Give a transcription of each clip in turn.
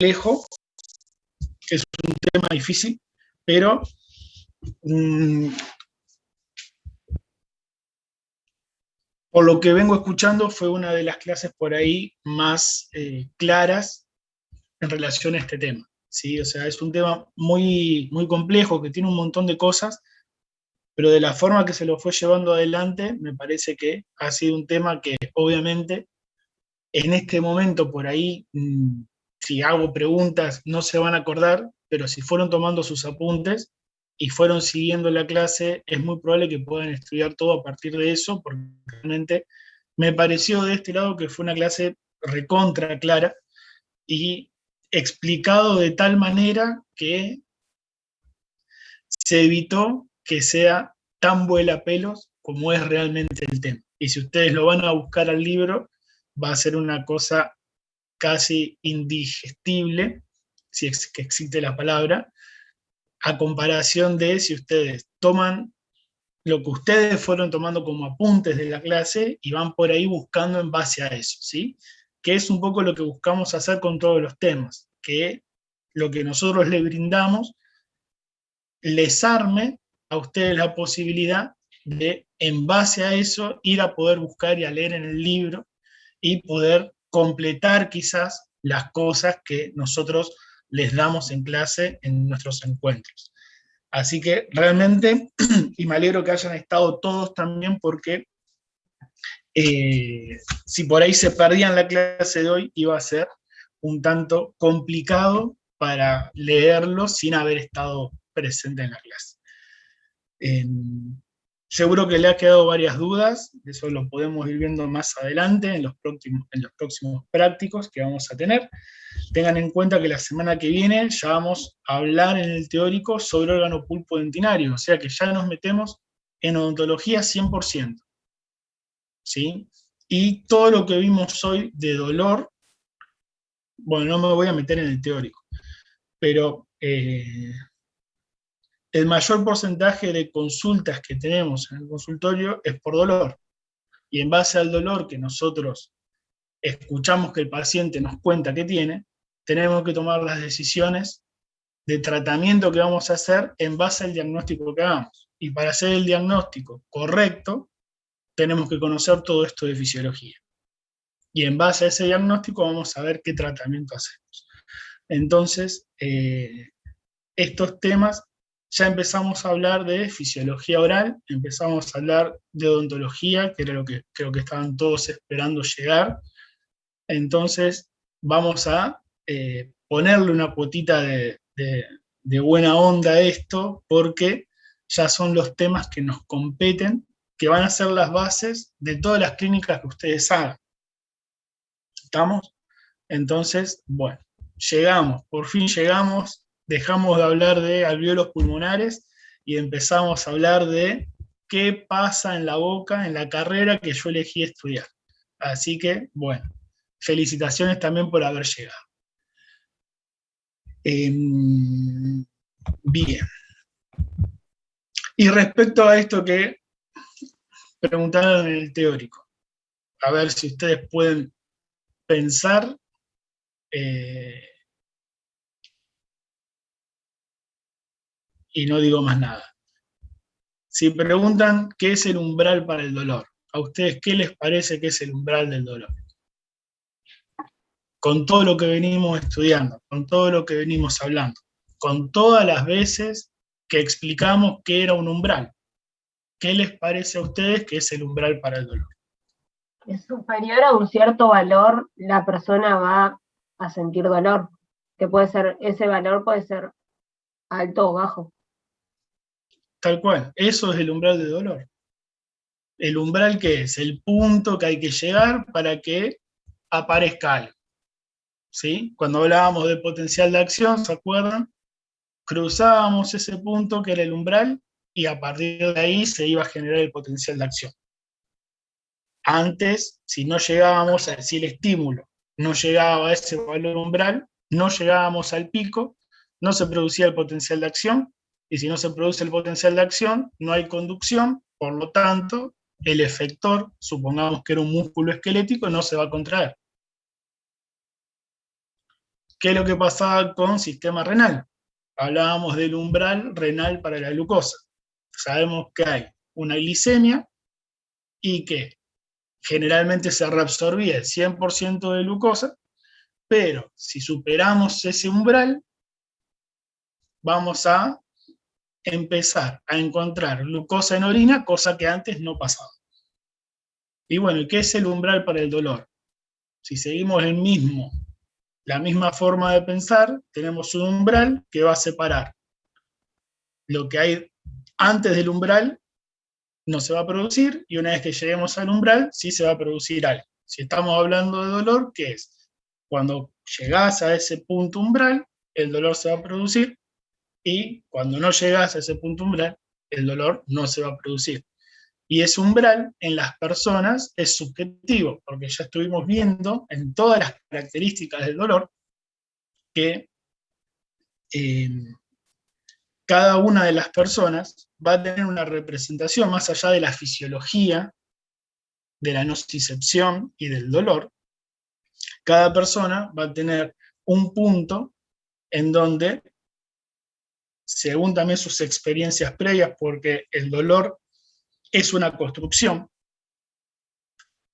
complejo, es un tema difícil, pero por lo que vengo escuchando fue una de las clases por ahí más claras en relación a este tema, ¿sí? O sea, es un tema muy, muy complejo, que tiene un montón de cosas, pero de la forma que se lo fue llevando adelante, me parece que ha sido un tema que obviamente en este momento por ahí, si hago preguntas, no se van a acordar, pero si fueron tomando sus apuntes y fueron siguiendo la clase, es muy probable que puedan estudiar todo a partir de eso, porque realmente me pareció de este lado que fue una clase recontra clara y explicado de tal manera que se evitó que sea tan vuela pelos como es realmente el tema. Y si ustedes lo van a buscar al libro, va a ser una cosa casi indigestible, si es que existe la palabra, a comparación de si ustedes toman lo que ustedes fueron tomando como apuntes de la clase y van por ahí buscando en base a eso, ¿sí? Que es un poco lo que buscamos hacer con todos los temas, que lo que nosotros les brindamos les arme a ustedes la posibilidad de, en base a eso, ir a poder buscar y a leer en el libro y poder completar quizás las cosas que nosotros les damos en clase en nuestros encuentros. Así que realmente, y me alegro que hayan estado todos también porque si por ahí se perdían la clase de hoy, iba a ser un tanto complicado para leerlo sin haber estado presente en la clase. Seguro que le ha quedado varias dudas, eso lo podemos ir viendo más adelante en los próximos prácticos que vamos a tener. Tengan en cuenta que la semana que viene ya vamos a hablar en el teórico sobre órgano pulpo dentinario, o sea que ya nos metemos en odontología 100%, ¿sí? Y todo lo que vimos hoy de dolor, bueno, no me voy a meter en el teórico, pero el mayor porcentaje de consultas que tenemos en el consultorio es por dolor. Y en base al dolor que nosotros escuchamos que el paciente nos cuenta que tiene, tenemos que tomar las decisiones de tratamiento que vamos a hacer en base al diagnóstico que hagamos. Y para hacer el diagnóstico correcto, tenemos que conocer todo esto de fisiología. Y en base a ese diagnóstico vamos a ver qué tratamiento hacemos. Entonces, estos temas, ya empezamos a hablar de fisiología oral, empezamos a hablar de odontología, que era lo que creo que estaban todos esperando llegar. Entonces, vamos a ponerle una cuotita de buena onda a esto, porque ya son los temas que nos competen, que van a ser las bases de todas las clínicas que ustedes hagan. ¿Estamos? Entonces, bueno, llegamos, por fin llegamos, dejamos de hablar de alvéolos pulmonares y empezamos a hablar de qué pasa en la boca, en la carrera que yo elegí estudiar. Así que, bueno, felicitaciones también por haber llegado. Bien. Y respecto a esto que preguntaron en el teórico, a ver si ustedes pueden pensar y no digo más nada. Si preguntan qué es el umbral para el dolor, ¿a ustedes qué les parece que es el umbral del dolor? Con todo lo que venimos estudiando, con todo lo que venimos hablando, con todas las veces que explicamos qué era un umbral, ¿qué les parece a ustedes que es el umbral para el dolor? Es superior a un cierto valor, la persona va a sentir dolor, que puede ser, ese valor puede ser alto o bajo. Tal cual, eso es el umbral de dolor. El umbral, ¿qué es? El punto que hay que llegar para que aparezca algo. ¿Sí? Cuando hablábamos de potencial de acción, ¿se acuerdan? Cruzábamos ese punto que era el umbral y a partir de ahí se iba a generar el potencial de acción. Antes, si no llegábamos, si el estímulo no llegaba a ese valor umbral, no llegábamos al pico, no se producía el potencial de acción, y si no se produce el potencial de acción, no hay conducción, por lo tanto, el efector, supongamos que era un músculo esquelético, no se va a contraer. ¿Qué es lo que pasaba con sistema renal? Hablábamos del umbral renal para la glucosa. Sabemos que hay una glicemia y que generalmente se reabsorbía el 100% de glucosa, pero si superamos ese umbral, vamos a empezar a encontrar glucosa en orina, cosa que antes no pasaba. Y bueno, ¿qué es el umbral para el dolor? Si seguimos la misma forma de pensar, tenemos un umbral que va a separar lo que hay antes del umbral, no se va a producir, y una vez que lleguemos al umbral, sí se va a producir algo. Si estamos hablando de dolor, ¿qué es? Cuando llegás a ese punto umbral, el dolor se va a producir, y cuando no llegás a ese punto umbral, el dolor no se va a producir. Y ese umbral en las personas es subjetivo, porque ya estuvimos viendo en todas las características del dolor que eh, cada una de las personas va a tener una representación más allá de la fisiología, de la nocicepción y del dolor. Cada persona va a tener un punto en donde, según también sus experiencias previas, porque el dolor es una construcción,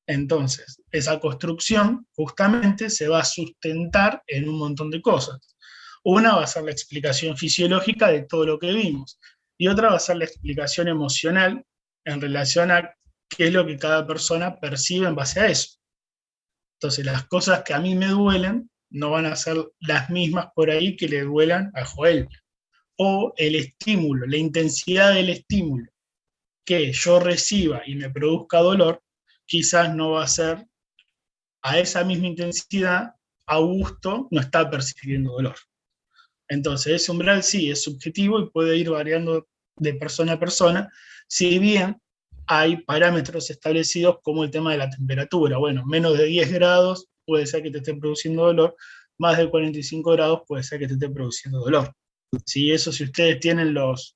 entonces esa construcción justamente se va a sustentar en un montón de cosas. Una va a ser la explicación fisiológica de todo lo que vimos, y otra va a ser la explicación emocional en relación a qué es lo que cada persona percibe en base a eso. Entonces, las cosas que a mí me duelen no van a ser las mismas por ahí que le duelan a Joel. O el estímulo, la intensidad del estímulo que yo reciba y me produzca dolor, quizás no va a ser a esa misma intensidad. Augusto no está percibiendo dolor. Entonces, ese umbral sí es subjetivo y puede ir variando de persona a persona, si bien hay parámetros establecidos como el tema de la temperatura. Bueno, menos de 10 grados puede ser que te esté produciendo dolor, más de 45 grados puede ser que te esté produciendo dolor. Si eso, si ustedes tienen los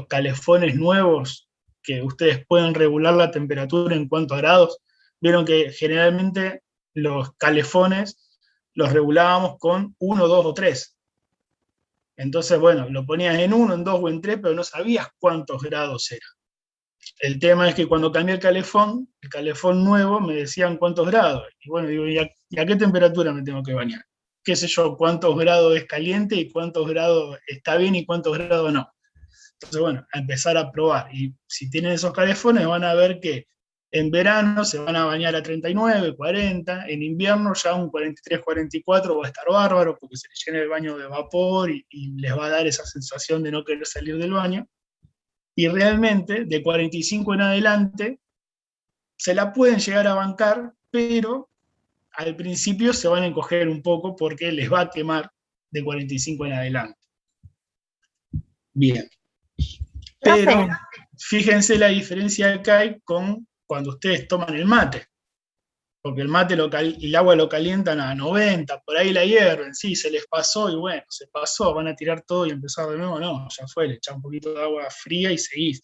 calefones nuevos, que ustedes pueden regular la temperatura en cuanto a grados, vieron que generalmente los calefones los regulábamos con 1, 2 o 3. Entonces, bueno, lo ponías en 1, en 2 o en 3, pero no sabías cuántos grados era. El tema es que cuando cambié el calefón nuevo, me decían cuántos grados. Y bueno, digo, ¿y a qué temperatura me tengo que bañar? ¿Qué sé yo, cuántos grados es caliente y cuántos grados está bien y cuántos grados no? Entonces, bueno, a empezar a probar. Y si tienen esos calefones, van a ver que en verano se van a bañar a 39, 40, en invierno ya un 43, 44 va a estar bárbaro porque se les llena el baño de vapor y les va a dar esa sensación de no querer salir del baño. Y realmente, de 45 en adelante, se la pueden llegar a bancar, pero al principio se van a encoger un poco porque les va a quemar de 45 en adelante. Bien. Pero fíjense la diferencia que hay con cuando ustedes toman el mate. Porque el mate, el agua lo calientan a 90, por ahí la hierven, sí, se les pasó y bueno, se pasó, van a tirar todo y empezar de nuevo, no, ya fue, le echan un poquito de agua fría y seguís.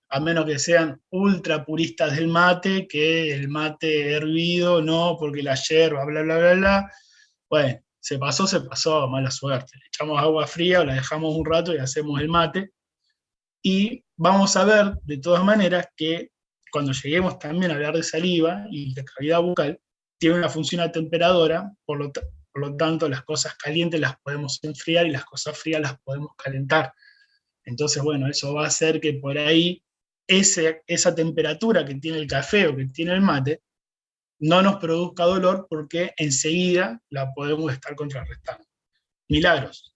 A menos que sean ultra puristas del mate, que el mate hervido, no, porque la yerba, bla, bla, bla, bla. Bueno, se pasó, mala suerte. Le echamos agua fría o la dejamos un rato y hacemos el mate. Y vamos a ver, de todas maneras, que cuando lleguemos también a hablar de saliva y de cavidad bucal, tiene una función atemperadora, por lo tanto las cosas calientes las podemos enfriar y las cosas frías las podemos calentar. Entonces, bueno, eso va a hacer que por ahí esa temperatura que tiene el café o que tiene el mate no nos produzca dolor porque enseguida la podemos estar contrarrestando. Milagros.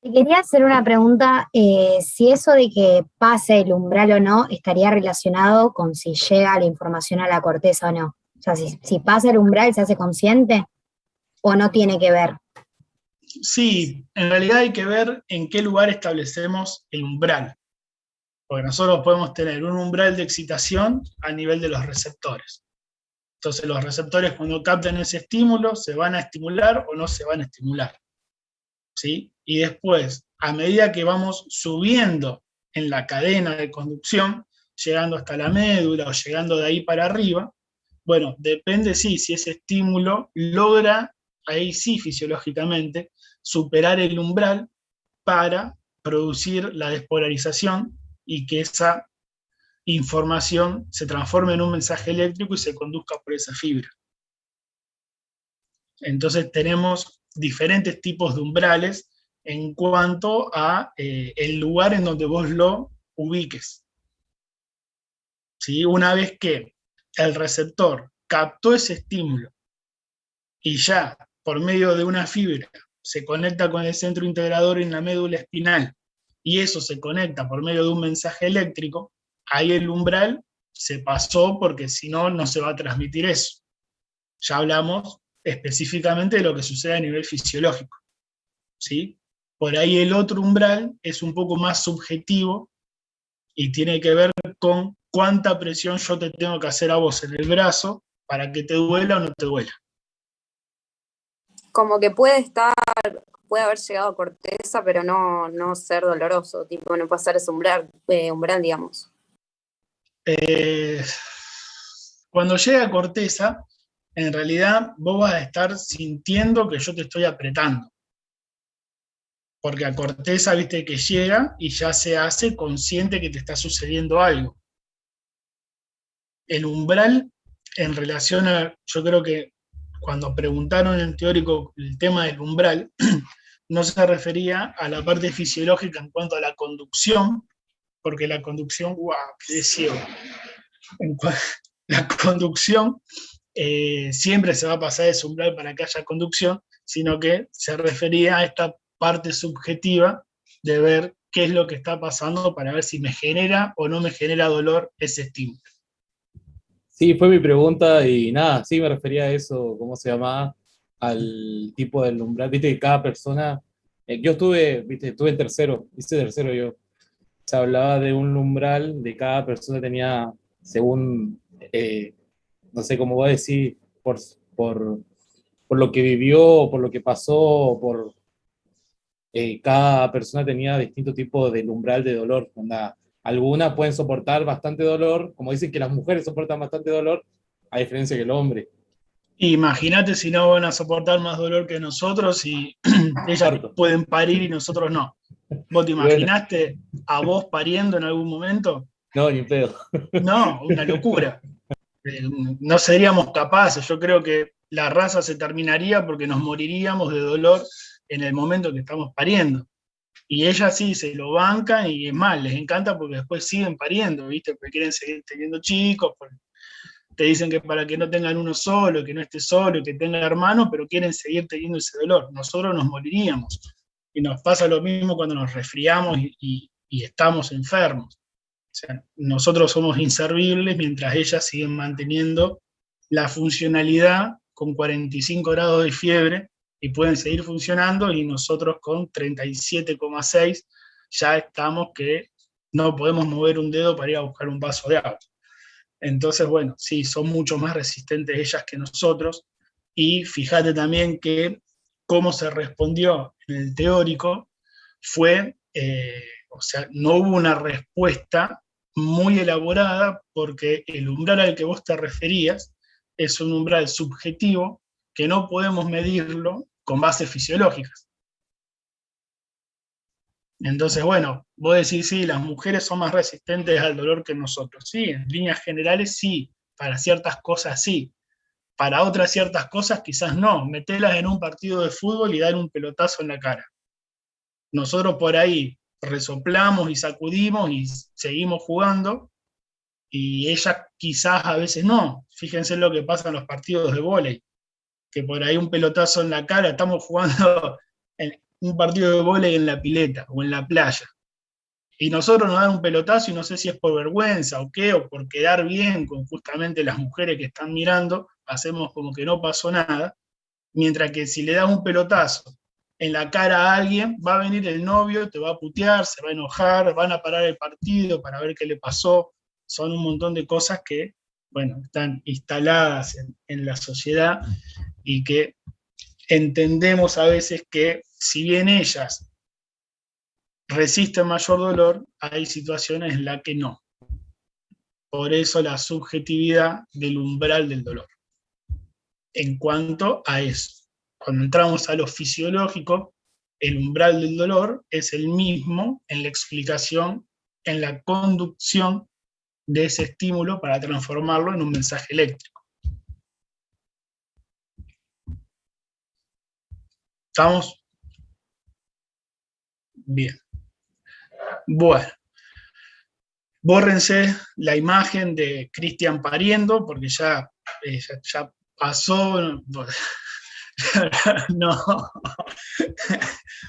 Te quería hacer una pregunta, si eso de que pase el umbral o no estaría relacionado con si llega la información a la corteza o no. O sea, si pasa el umbral, ¿se hace consciente o no tiene que ver? Sí, en realidad hay que ver en qué lugar establecemos el umbral. Porque nosotros podemos tener un umbral de excitación a nivel de los receptores. Entonces los receptores cuando captan ese estímulo se van a estimular o no se van a estimular. ¿Sí? Y después, a medida que vamos subiendo en la cadena de conducción, llegando hasta la médula o llegando de ahí para arriba, Bueno, depende, sí, si ese estímulo logra, ahí sí fisiológicamente, superar el umbral para producir la despolarización y que esa información se transforme en un mensaje eléctrico y se conduzca por esa fibra. Entonces tenemos diferentes tipos de umbrales en cuanto a el lugar en donde vos lo ubiques. ¿Sí? Una vez que el receptor captó ese estímulo y ya por medio de una fibra se conecta con el centro integrador en la médula espinal y eso se conecta por medio de un mensaje eléctrico, ahí el umbral se pasó porque si no, no se va a transmitir eso. Ya hablamos específicamente de lo que sucede a nivel fisiológico, ¿sí? Por ahí el otro umbral es un poco más subjetivo y tiene que ver con cuánta presión yo te tengo que hacer a vos en el brazo para que te duela o no te duela. Como que puede haber llegado a corteza, pero no ser doloroso, tipo no pasar ese umbral, digamos. Cuando llega a corteza, en realidad vos vas a estar sintiendo que yo te estoy apretando. Porque a corteza, viste que llega y ya se hace consciente que te está sucediendo algo. El umbral, en relación a, yo creo que cuando preguntaron en teórico el tema del umbral, no se refería a la parte fisiológica en cuanto a la conducción, porque la conducción, ¡guau! ¡Qué ciego! La conducción siempre se va a pasar ese umbral para que haya conducción, sino que se refería a esta parte subjetiva de ver qué es lo que está pasando para ver si me genera o no me genera dolor ese estímulo. Sí, fue mi pregunta y nada, sí me refería a eso, ¿cómo se llama? Al tipo del umbral, viste que cada persona, yo estuve en tercero, hice tercero yo, se hablaba de un umbral de cada persona tenía, según, no sé cómo voy a decir, por, por lo que vivió, por lo que pasó, cada persona tenía distinto tipo de umbral de dolor. Algunas pueden soportar bastante dolor, como dicen que las mujeres soportan bastante dolor, a diferencia que el hombre. Imagínate si no van a soportar más dolor que nosotros y ellas pueden parir y nosotros no. ¿Vos te imaginaste a vos pariendo en algún momento? No, ni pedo. No, una locura. No seríamos capaces. Yo creo que la raza se terminaría porque nos moriríamos de dolor en el momento que estamos pariendo. Y ellas sí se lo bancan y es más, les encanta porque después siguen pariendo, ¿viste? Porque quieren seguir teniendo chicos, te dicen que para que no tengan uno solo, que no esté solo, que tenga hermanos, pero quieren seguir teniendo ese dolor. Nosotros nos moriríamos. Y nos pasa lo mismo cuando nos resfriamos y estamos enfermos. O sea, nosotros somos inservibles mientras ellas siguen manteniendo la funcionalidad con 45 grados de fiebre y pueden seguir funcionando, y nosotros con 37,6 ya estamos que no podemos mover un dedo para ir a buscar un vaso de agua. Entonces, bueno, sí, son mucho más resistentes ellas que nosotros, y fíjate también que cómo se respondió en el teórico fue, o sea, no hubo una respuesta muy elaborada porque el umbral al que vos te referías es un umbral subjetivo que no podemos medirlo con bases fisiológicas. Entonces, bueno, vos decís, sí, las mujeres son más resistentes al dolor que nosotros. Sí, en líneas generales sí, para ciertas cosas sí. Para otras ciertas cosas quizás no. Metelas en un partido de fútbol y dar un pelotazo en la cara. Nosotros por ahí resoplamos y sacudimos y seguimos jugando, y ellas quizás a veces no. Fíjense lo que pasa en los partidos de vóley, que por ahí un pelotazo en la cara, estamos jugando en un partido de vóley en la pileta o en la playa, y nosotros nos dan un pelotazo y no sé si es por vergüenza o qué, o por quedar bien con justamente las mujeres que están mirando, hacemos como que no pasó nada, mientras que si le das un pelotazo en la cara a alguien, va a venir el novio, te va a putear, se va a enojar, van a parar el partido para ver qué le pasó. Son un montón de cosas que, bueno, están instaladas en la sociedad y que entendemos a veces que si bien ellas resisten mayor dolor, hay situaciones en las que no. Por eso la subjetividad del umbral del dolor. En cuanto a eso, cuando entramos a lo fisiológico, el umbral del dolor es el mismo en la explicación, en la conducción de ese estímulo para transformarlo en un mensaje eléctrico. ¿Estamos? Bien. Bueno. Bórrense la imagen de Cristian pariendo, porque ya pasó. No.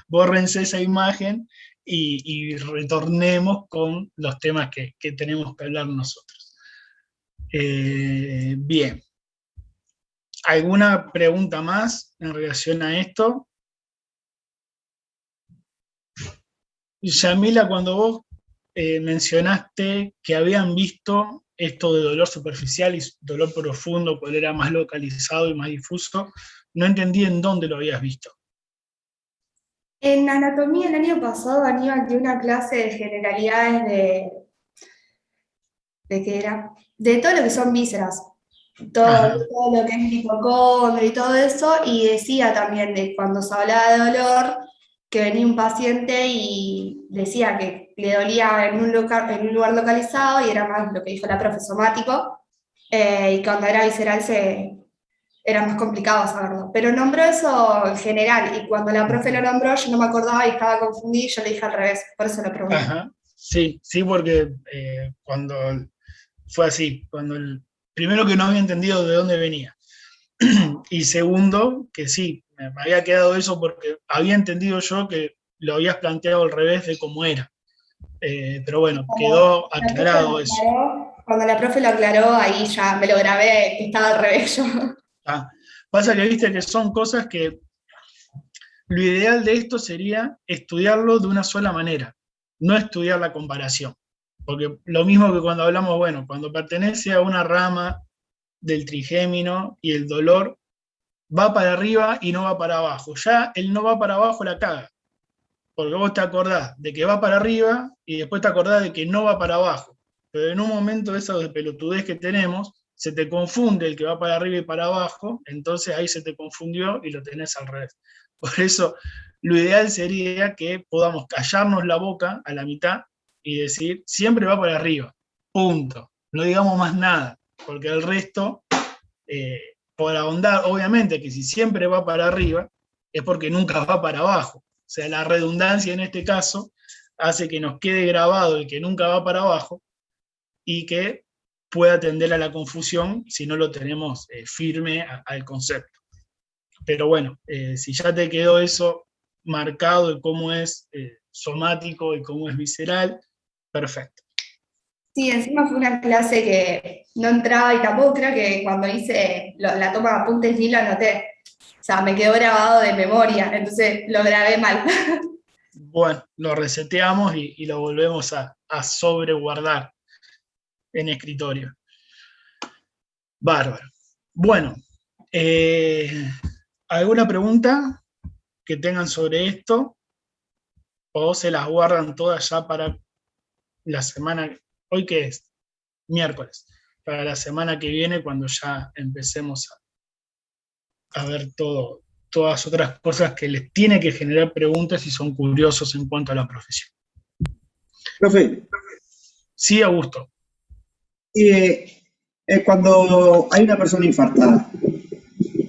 Bórrense esa imagen y retornemos con los temas que tenemos que hablar nosotros. Bien. ¿Alguna pregunta más en relación a esto? Yamila, cuando vos mencionaste que habían visto esto de dolor superficial y dolor profundo, cuál era más localizado y más difuso, no entendí en dónde lo habías visto. En anatomía el año pasado Aníbal dio una clase de generalidades ¿de qué era? De todo lo que son vísceras, todo lo que es mitocondria y todo eso, y decía también de cuando se hablaba de dolor, que venía un paciente y decía que le dolía en un lugar localizado y era más lo que dijo la profe somático, y cuando era visceral era más complicado saberlo. Pero nombró eso en general, y cuando la profe lo nombró yo no me acordaba y estaba confundida y yo le dije al revés, por eso lo pregunté. Ajá. Sí, porque cuando fue así, primero que no había entendido de dónde venía, y segundo, que sí, me había quedado eso porque había entendido yo que lo habías planteado al revés de cómo era. Pero bueno, quedó aclarado eso. Cuando la profe lo aclaró, ahí ya me lo grabé, que estaba al revés yo. Pasa que viste que son cosas que lo ideal de esto sería estudiarlo de una sola manera, no estudiar la comparación. Porque lo mismo que cuando hablamos, bueno, cuando pertenece a una rama del trigémino y el dolor va para arriba y no va para abajo. Ya el no va para abajo la caga. Porque vos te acordás de que va para arriba y después te acordás de que no va para abajo. Pero en un momento de esa de pelotudez que tenemos, se te confunde el que va para arriba y para abajo, entonces ahí se te confundió y lo tenés al revés. Por eso, lo ideal sería que podamos callarnos la boca a la mitad y decir, siempre va para arriba, punto. No digamos más nada, porque el resto, por ahondar, obviamente que si siempre va para arriba, es porque nunca va para abajo. O sea, la redundancia en este caso hace que nos quede grabado el que nunca va para abajo y que pueda tender a la confusión si no lo tenemos firme al concepto. Pero bueno, si ya te quedó eso marcado de cómo es somático y cómo es visceral, perfecto. Sí, encima fue una clase que no entraba y tampoco creo que cuando hice la toma de apuntes ni lo anoté. O sea, me quedó grabado de memoria, entonces lo grabé mal. Bueno, lo reseteamos y lo volvemos a sobreguardar en escritorio. Bárbaro. Bueno, ¿alguna pregunta que tengan sobre esto? ¿O se las guardan todas ya para la semana? ¿Hoy qué es? Miércoles. Para la semana que viene, cuando ya empecemos a ver todas otras cosas que les tiene que generar preguntas y son curiosos en cuanto a la profesión. Profe. Sí, Augusto. Cuando hay una persona infartada,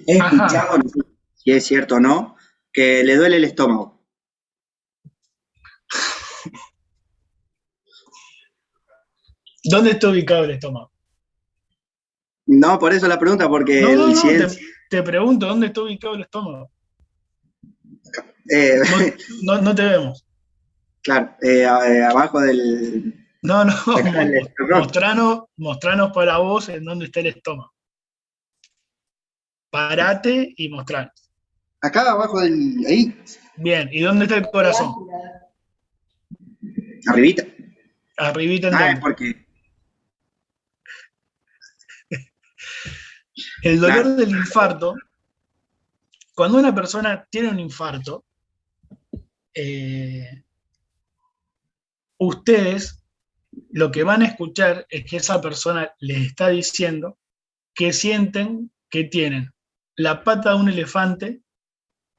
he escuchado, no sé si es cierto o no, que le duele el estómago. ¿Dónde está ubicado el estómago? No, por eso la pregunta, porque te pregunto, ¿dónde está ubicado el estómago? No te vemos. Claro, abajo del... No, mostranos para vos en dónde está el estómago. Parate y mostranos. Acá abajo del... ahí. Bien, ¿y dónde está el corazón? Arribita. Arribita en dónde. Porque... El dolor del infarto, cuando una persona tiene un infarto, ustedes lo que van a escuchar es que esa persona les está diciendo que sienten que tienen la pata de un elefante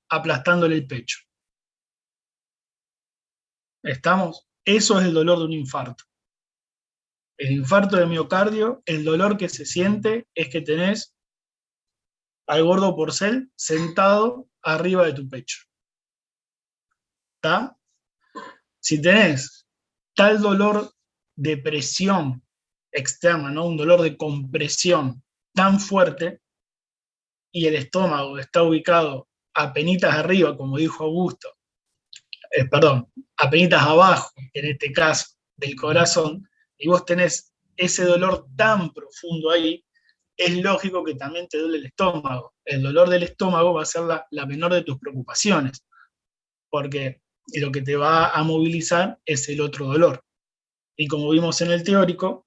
aplastándole el pecho. ¿Estamos? Eso es el dolor de un infarto. El infarto de miocardio, el dolor que se siente es que tenés al gordo Porcel sentado arriba de tu pecho. ¿Está? Si tenés tal dolor de presión externa, ¿no? Un dolor de compresión tan fuerte, y el estómago está ubicado apenitas arriba, como dijo Augusto, perdón, apenitas abajo, en este caso, del corazón, y vos tenés ese dolor tan profundo ahí, es lógico que también te duele el estómago. El dolor del estómago va a ser la menor de tus preocupaciones, porque lo que te va a movilizar es el otro dolor. Y como vimos en el teórico,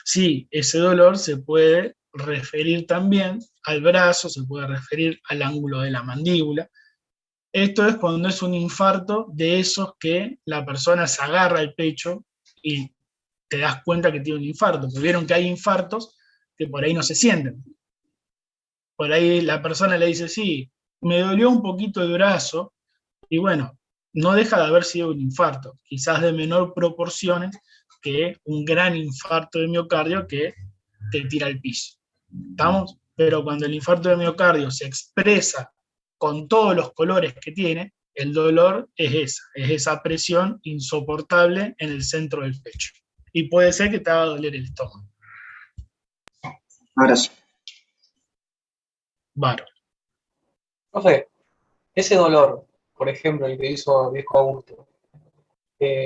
sí, ese dolor se puede referir también al brazo, se puede referir al ángulo de la mandíbula. Esto es cuando es un infarto de esos que la persona se agarra el pecho y te das cuenta que tiene un infarto. Porque vieron que hay infartos que por ahí no se sienten. Por ahí la persona le dice, sí, me dolió un poquito el brazo, y bueno, no deja de haber sido un infarto, quizás de menor proporciones que un gran infarto de miocardio que te tira al piso. ¿Estamos? Pero cuando el infarto de miocardio se expresa con todos los colores que tiene, el dolor es esa presión insoportable en el centro del pecho. Y puede ser que te haga doler el estómago. Ahora sí. Bárbaro. Profe, ese dolor, por ejemplo, el que dijo Augusto,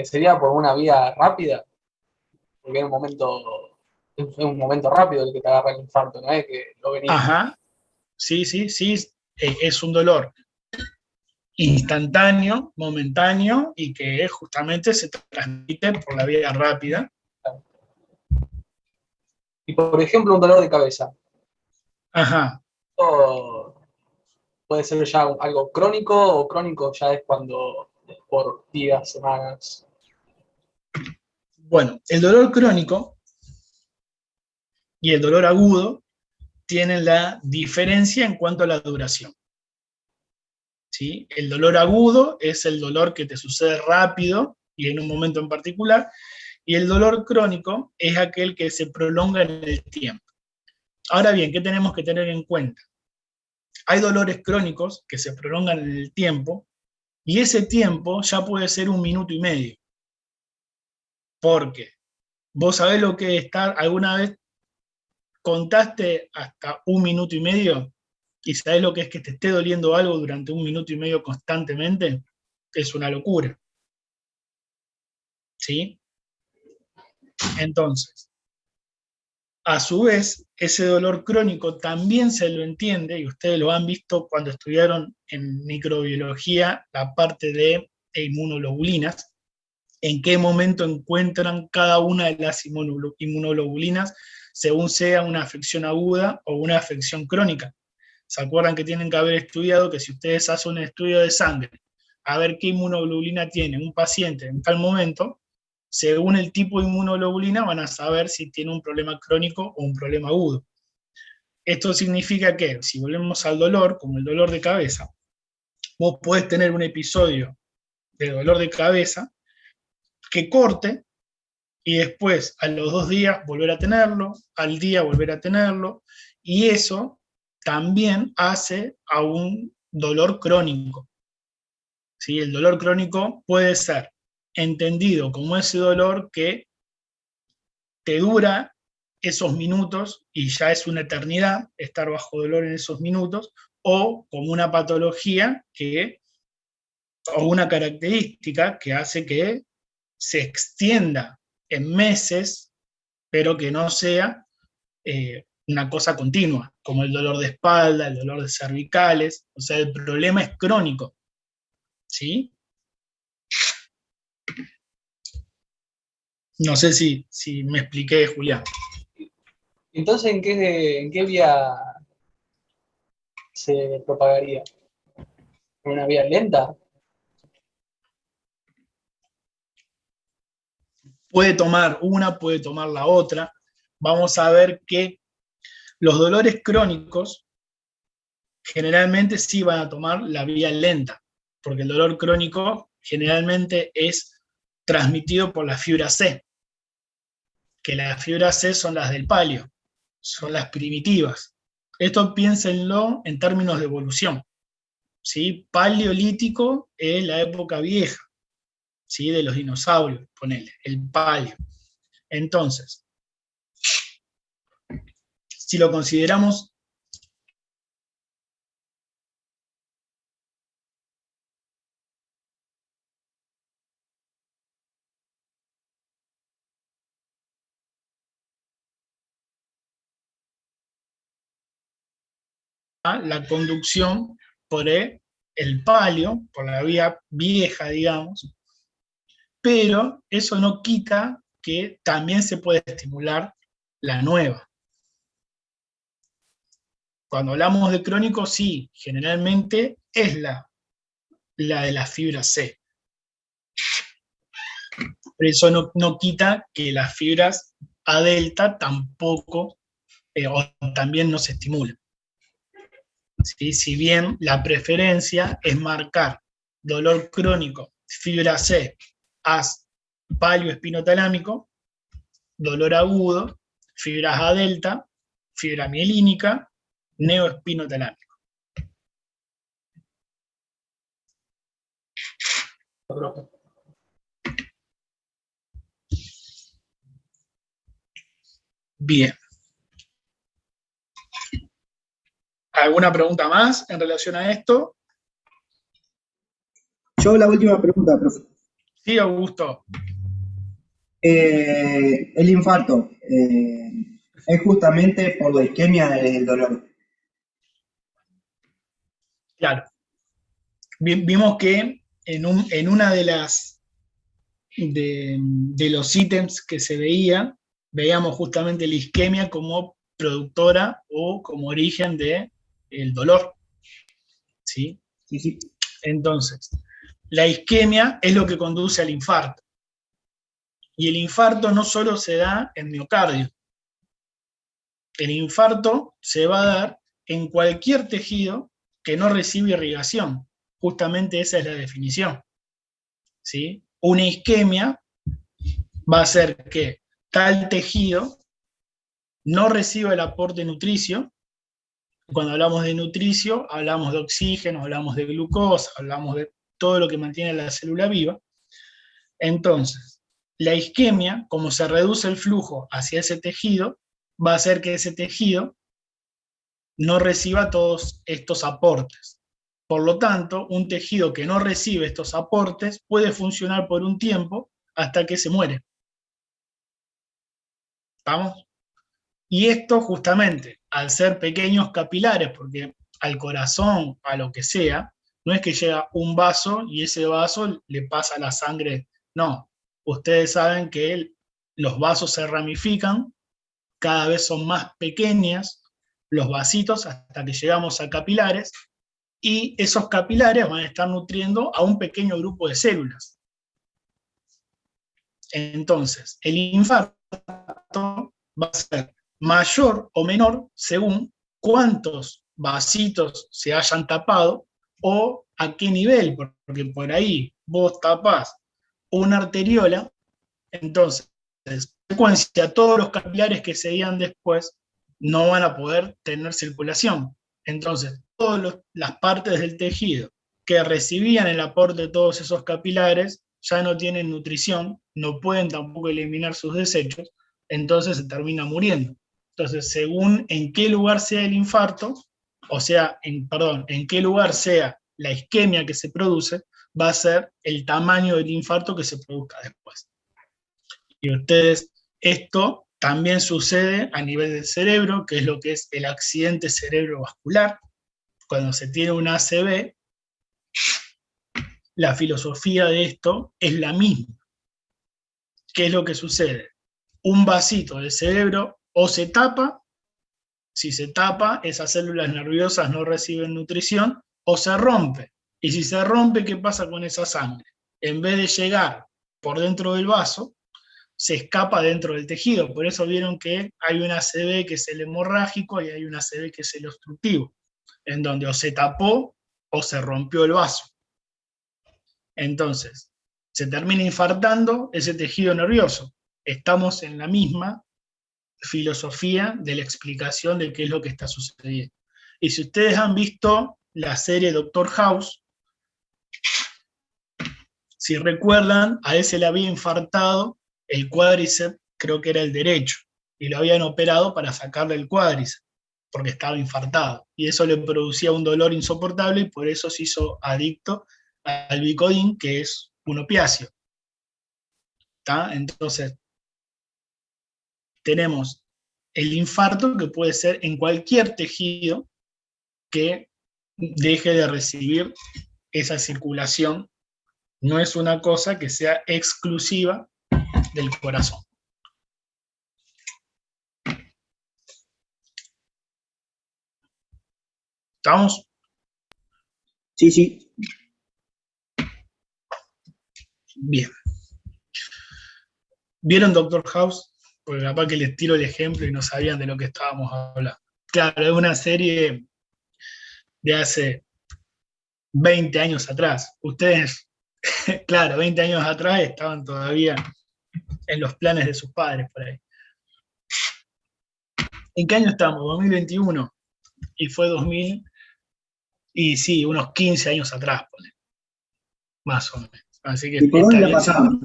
¿sería por una vía rápida? Porque es un momento rápido el que te agarra el infarto, ¿no es que lo venís? Ajá, sí, es un dolor instantáneo, momentáneo, y que justamente se transmite por la vía rápida. Y por ejemplo, un dolor de cabeza. Ajá. ¿Esto puede ser ya algo crónico o crónico ya es cuando es por días, semanas? Bueno, el dolor crónico y el dolor agudo tienen la diferencia en cuanto a la duración. ¿Sí? El dolor agudo es el dolor que te sucede rápido y en un momento en particular, y el dolor crónico es aquel que se prolonga en el tiempo. Ahora bien, ¿qué tenemos que tener en cuenta? Hay dolores crónicos que se prolongan en el tiempo, y ese tiempo ya puede ser 1 minuto y medio. Porque vos sabés lo que es estar, alguna vez contaste hasta 1 minuto y medio, y sabés lo que es que te esté doliendo algo durante 1 minuto y medio constantemente, es una locura. ¿Sí? Entonces, a su vez, ese dolor crónico también se lo entiende, y ustedes lo han visto cuando estudiaron en microbiología la parte de inmunoglobulinas, en qué momento encuentran cada una de las inmunoglobulinas según sea una afección aguda o una afección crónica. ¿Se acuerdan que tienen que haber estudiado que si ustedes hacen un estudio de sangre, a ver qué inmunoglobulina tiene un paciente en tal momento, según el tipo de inmunoglobulina van a saber si tiene un problema crónico o un problema agudo? Esto significa que, si volvemos al dolor, como el dolor de cabeza, vos podés tener un episodio de dolor de cabeza que corte, y después a los 2 días volver a tenerlo, al día volver a tenerlo, y eso también hace a un dolor crónico. ¿Sí? El dolor crónico puede ser entendido como ese dolor que te dura esos minutos y ya es una eternidad estar bajo dolor en esos minutos, o como una patología o una característica que hace que se extienda en meses, pero que no sea una cosa continua, como el dolor de espalda, el dolor de cervicales. O sea, el problema es crónico. ¿Sí? No sé si me expliqué, Julián. Entonces, ¿en qué vía se propagaría? ¿En una vía lenta? puede tomar una, puede tomar la otra. Vamos a ver que los dolores crónicos generalmente sí van a tomar la vía lenta, porque el dolor crónico generalmente es transmitido por la fibra C, que las fibras C son las del palio, son las primitivas. Esto piénsenlo en términos de evolución, ¿sí? Paleolítico es la época vieja, ¿sí? De los dinosaurios, ponele, el palio. Entonces, si lo consideramos la conducción por el palio, por la vía vieja, digamos, pero eso no quita que también se puede estimular la nueva. Cuando hablamos de crónico, sí, generalmente es la de la fibra C. Pero eso no quita que las fibras A delta tampoco, o también no se estimulan. ¿Sí? Si bien la preferencia es marcar dolor crónico, fibra C, AS, palio espinotalámico, dolor agudo, fibras A delta, fibra mielínica, neoespinotalámico. Bien. ¿Alguna pregunta más en relación a esto? Yo la última pregunta, profe. Sí, Augusto. El infarto es justamente por la isquemia del dolor. Claro. Vimos que en una de las de los ítems que se veíamos justamente la isquemia como productora o como origen del dolor. ¿Sí? Sí, sí. Entonces, la isquemia es lo que conduce al infarto. Y el infarto no solo se da en miocardio. El infarto se va a dar en cualquier tejido que no recibe irrigación. Justamente esa es la definición. ¿Sí? Una isquemia va a ser que tal tejido no reciba el aporte nutricio. Cuando hablamos de nutricio, hablamos de oxígeno, hablamos de glucosa, hablamos de todo lo que mantiene la célula viva. Entonces, la isquemia, como se reduce el flujo hacia ese tejido, va a hacer que ese tejido no reciba todos estos aportes. Por lo tanto, un tejido que no recibe estos aportes puede funcionar por un tiempo hasta que se muere. ¿Estamos? Y esto justamente, al ser pequeños capilares, porque al corazón, a lo que sea, no es que llega un vaso y ese vaso le pasa la sangre. No, ustedes saben que los vasos se ramifican, cada vez son más pequeñas los vasitos hasta que llegamos a capilares, y esos capilares van a estar nutriendo a un pequeño grupo de células. Entonces, el infarto va a ser mayor o menor según cuántos vasitos se hayan tapado o a qué nivel, porque por ahí vos tapás una arteriola, entonces, en consecuencia, todos los capilares que seguían después no van a poder tener circulación. Entonces, todas las partes del tejido que recibían el aporte de todos esos capilares ya no tienen nutrición, no pueden tampoco eliminar sus desechos, entonces se termina muriendo. Entonces, según en qué lugar sea el infarto, o sea, en qué lugar sea la isquemia que se produce, va a ser el tamaño del infarto que se produzca después. Y ustedes, esto también sucede a nivel del cerebro, que es lo que es el accidente cerebrovascular. Cuando se tiene un ACV, la filosofía de esto es la misma. ¿Qué es lo que sucede? Un vasito del cerebro o se tapa, si se tapa, esas células nerviosas no reciben nutrición, o se rompe. Y si se rompe, ¿qué pasa con esa sangre? En vez de llegar por dentro del vaso, se escapa dentro del tejido. Por eso vieron que hay un ACV que es el hemorrágico y hay un ACV que es el obstructivo, en donde o se tapó o se rompió el vaso. Entonces, se termina infartando ese tejido nervioso. Estamos en la misma filosofía de la explicación de qué es lo que está sucediendo. Y si ustedes han visto la serie Doctor House, si recuerdan, a él se le había infartado el cuádriceps, creo que era el derecho, y lo habían operado para sacarle el cuádriceps, porque estaba infartado. Y eso le producía un dolor insoportable y por eso se hizo adicto al Vicodin, que es un opiáceo. ¿Tá? Entonces, tenemos el infarto, que puede ser en cualquier tejido que deje de recibir esa circulación. No es una cosa que sea exclusiva del corazón. ¿Estamos? Sí, sí. Bien. ¿Vieron Doctor House? Porque capaz que les tiro el ejemplo y no sabían de lo que estábamos hablando. Claro, es una serie de hace 20 años atrás. Ustedes, claro, 20 años atrás estaban todavía en los planes de sus padres por ahí. ¿En qué año estamos? 2021. Y fue 2000, y sí, unos 15 años atrás, más o menos. Así que ¿Y por dónde la bien. pasaban?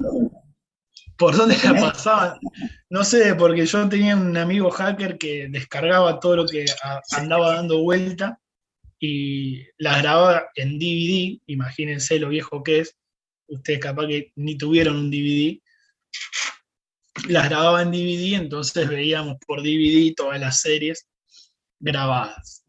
¿Por dónde la pasaban? No sé, porque yo tenía un amigo hacker que descargaba todo lo que andaba dando vuelta y las grababa en DVD. Imagínense lo viejo que es. Ustedes capaz que ni tuvieron un DVD. Las grababa en DVD, entonces veíamos por DVD todas las series grabadas.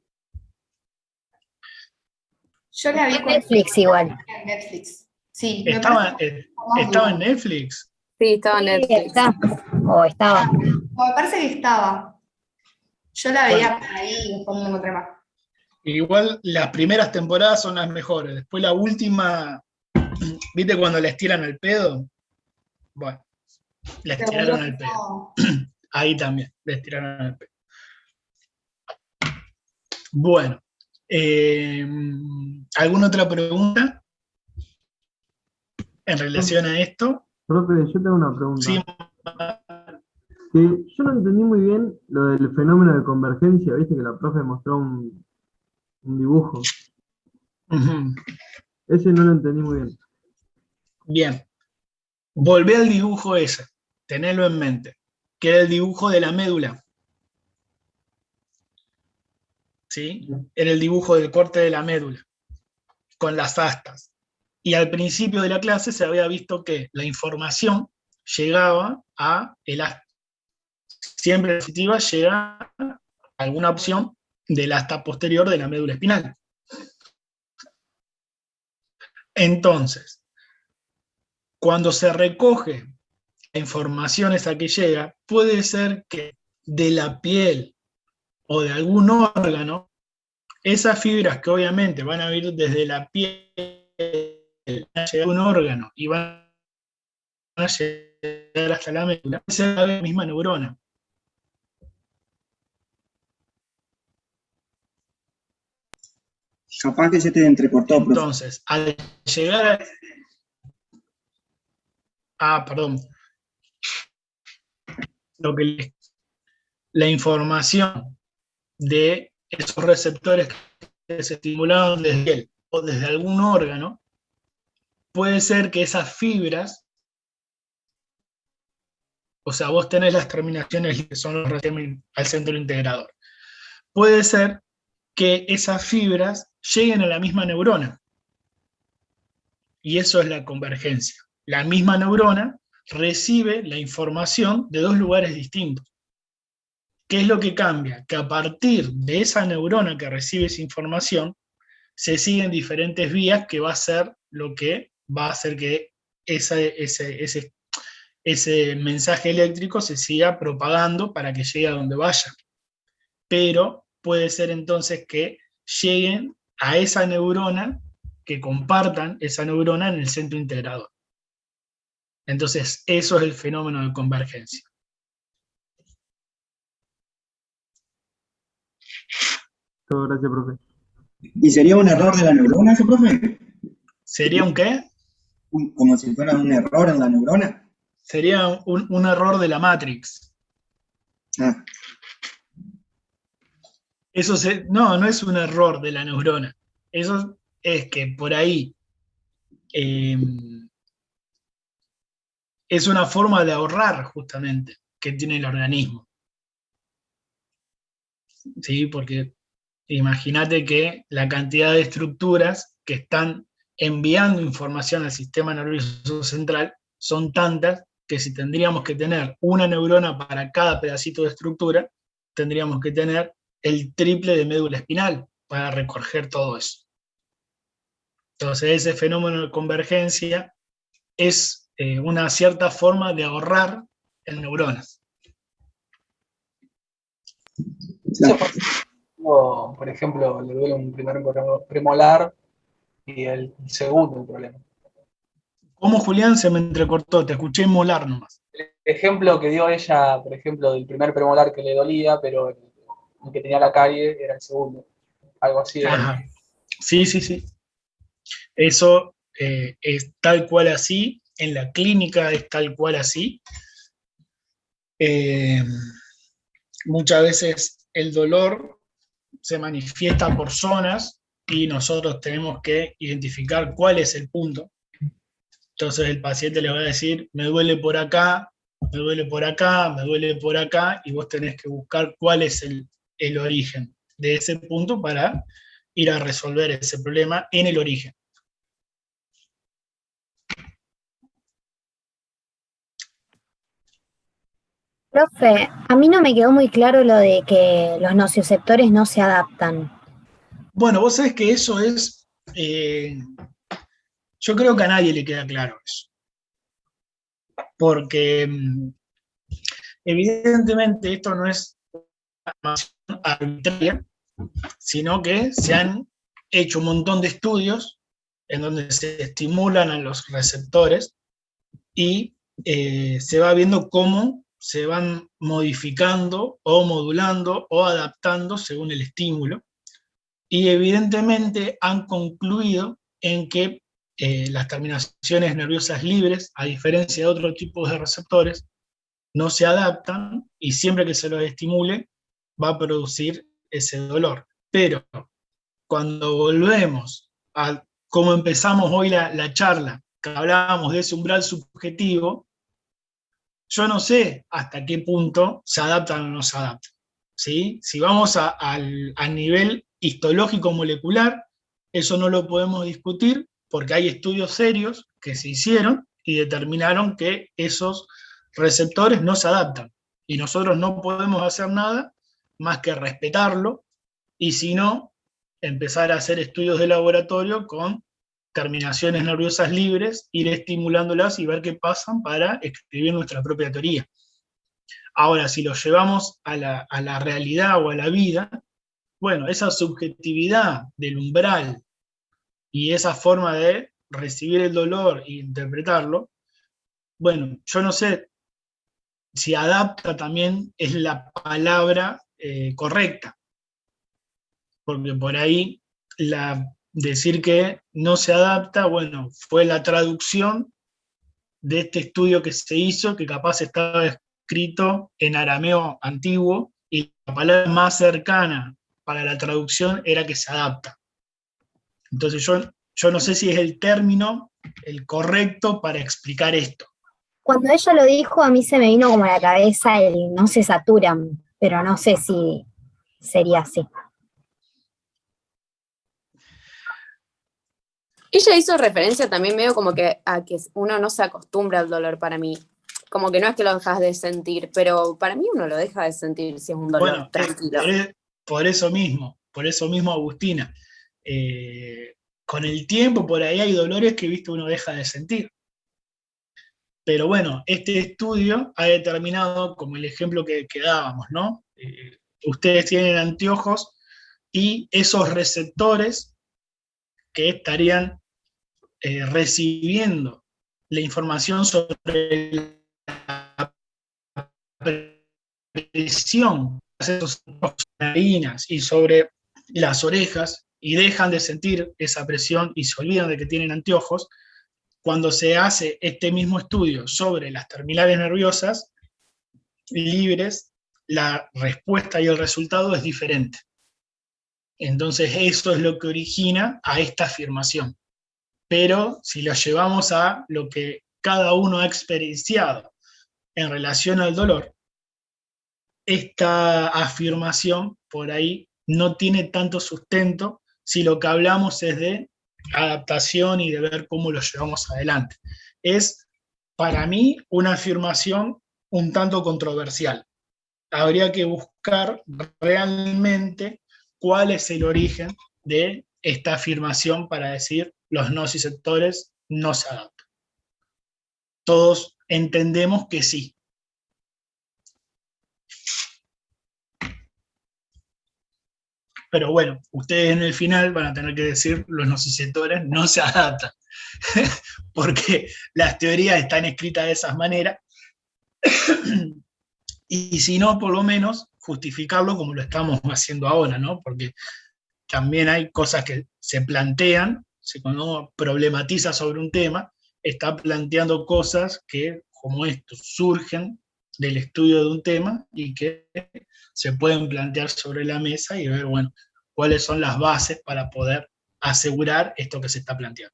Yo la vi En Netflix igual. en Netflix. Sí, me ¿Estaba parece estaba en Netflix? Sí, estaba en Sí, Netflix. está. O estaba. me parece que estaba. Yo la veía por ahí y después no la encontré más. Igual las primeras temporadas son las mejores. Después la última, ¿viste cuando la estiran al pedo? Bueno, la Se estiraron volvió al pedo. como- Ahí también, la estiraron al pedo. Bueno, ¿alguna otra pregunta en relación a esto? Profe, yo tengo una pregunta. Sí. Que yo no entendí muy bien lo del fenómeno de convergencia, viste que la profe mostró un dibujo. Ujú. Ese no lo entendí muy bien. Bien. Volvé al dibujo ese, tenelo en mente, que era el dibujo de la médula. ¿Sí? Era el dibujo del corte de la médula, con las astas. Y al principio de la clase se había visto que la información llegaba a el asta. Siempre positiva llega a alguna opción del asta posterior de la médula espinal. Entonces, cuando se recoge la información esa que llega, puede ser que de la piel o de algún órgano, esas fibras que obviamente van a ir desde la piel a llegar a un órgano y van a llegar hasta la médula, puede ser la misma neurona. Capaz que se te entrecortó, profe. Entonces, al llegar a... perdón. La información de esos receptores que se estimularon desde él o desde algún órgano, puede ser que esas fibras, o sea, vos tenés las terminaciones que son los receptores al centro integrador, puede ser que esas fibras lleguen a la misma neurona. Y eso es la convergencia. La misma neurona recibe la información de dos lugares distintos. ¿Qué es lo que cambia? Que a partir de esa neurona que recibe esa información, se siguen diferentes vías que va a ser lo que va a hacer que ese mensaje eléctrico se siga propagando para que llegue a donde vaya. Pero puede ser entonces que lleguen a esa neurona, que compartan esa neurona en el centro integrador. Entonces, eso es el fenómeno de convergencia. Todo, gracias, profe. ¿Y sería un error de la neurona eso, profe? ¿Sería un qué? Como si fuera un error en la neurona. Sería un error de la Matrix. Ah, No es un error de la neurona. Eso es que por ahí eh, es una forma de ahorrar justamente que tiene el organismo. ¿Sí? Porque imagínate que la cantidad de estructuras que están enviando información al sistema nervioso central son tantas que si tendríamos que tener una neurona para cada pedacito de estructura, tendríamos que tener el triple de médula espinal para recoger todo eso. Entonces ese fenómeno de convergencia es una cierta forma de ahorrar en neuronas. Eso por ejemplo, le duele un primer premolar y el segundo el problema. ¿Cómo, Julián? Se me entrecortó, te escuché molar nomás. El ejemplo que dio ella, por ejemplo, del primer premolar que le dolía, pero el que tenía la carie era el segundo. Algo así de... Ajá. Sí. Eso es tal cual así, en la clínica es tal cual así. Muchas veces el dolor se manifiesta por zonas y nosotros tenemos que identificar cuál es el punto. Entonces el paciente le va a decir, me duele por acá, me duele por acá, me duele por acá, y vos tenés que buscar cuál es el origen de ese punto para ir a resolver ese problema en el origen. Profe, a mí no me quedó muy claro lo de que los nociceptores no se adaptan. Bueno, vos sabés que eso es, yo creo que a nadie le queda claro eso, porque evidentemente esto no es una afirmación arbitraria, sino que se han hecho un montón de estudios en donde se estimulan a los receptores y se va viendo cómo se van modificando o modulando o adaptando según el estímulo. Y evidentemente han concluido en que las terminaciones nerviosas libres, a diferencia de otros tipos de receptores, no se adaptan y siempre que se los estimule va a producir ese dolor. Pero cuando volvemos a cómo empezamos hoy la charla, que hablábamos de ese umbral subjetivo, yo no sé hasta qué punto se adaptan o no se adaptan. ¿Sí? Si vamos al nivel histológico molecular, eso no lo podemos discutir porque hay estudios serios que se hicieron y determinaron que esos receptores no se adaptan. Y nosotros no podemos hacer nada más que respetarlo y si no, empezar a hacer estudios de laboratorio con terminaciones nerviosas libres, ir estimulándolas y ver qué pasan para escribir nuestra propia teoría. Ahora, si lo llevamos a la realidad o a la vida, bueno, esa subjetividad del umbral y esa forma de recibir el dolor e interpretarlo, bueno, yo no sé si adapta también es la palabra correcta, porque por ahí decir que no se adapta, bueno, fue la traducción de este estudio que se hizo, que capaz estaba escrito en arameo antiguo, y la palabra más cercana para la traducción era que se adapta. Entonces yo no sé si es el término el correcto para explicar esto. Cuando ella lo dijo, a mí se me vino como a la cabeza el no se saturan, pero no sé si sería así. Ella hizo referencia también medio como que a que uno no se acostumbra al dolor para mí. Como que no es que lo dejas de sentir, pero para mí uno lo deja de sentir si es un dolor bueno, tranquilo. Por eso mismo, Agustina, con el tiempo por ahí hay dolores que, viste, uno deja de sentir. Pero bueno, este estudio ha determinado, como el ejemplo que dábamos, ¿no? Ustedes tienen anteojos y esos receptores que estarían recibiendo la información sobre la presión de las narinas y sobre las orejas, y dejan de sentir esa presión y se olvidan de que tienen anteojos, cuando se hace este mismo estudio sobre las terminales nerviosas libres, la respuesta y el resultado es diferente. Entonces eso es lo que origina a esta afirmación. Pero si lo llevamos a lo que cada uno ha experienciado en relación al dolor, esta afirmación por ahí no tiene tanto sustento si lo que hablamos es de adaptación y de ver cómo lo llevamos adelante. Es, para mí, una afirmación un tanto controversial. Habría que buscar realmente cuál es el origen de esta afirmación para decir los nociceptores no se adaptan. Todos entendemos que sí. Pero bueno, ustedes en el final van a tener que decir los nociceptores no se adaptan, porque las teorías están escritas de esas maneras, y si no, por lo menos justificarlo como lo estamos haciendo ahora, ¿no? Porque también hay cosas que se plantean, cuando uno problematiza sobre un tema, está planteando cosas que, como esto, surgen del estudio de un tema y que se pueden plantear sobre la mesa y ver, bueno, cuáles son las bases para poder asegurar esto que se está planteando.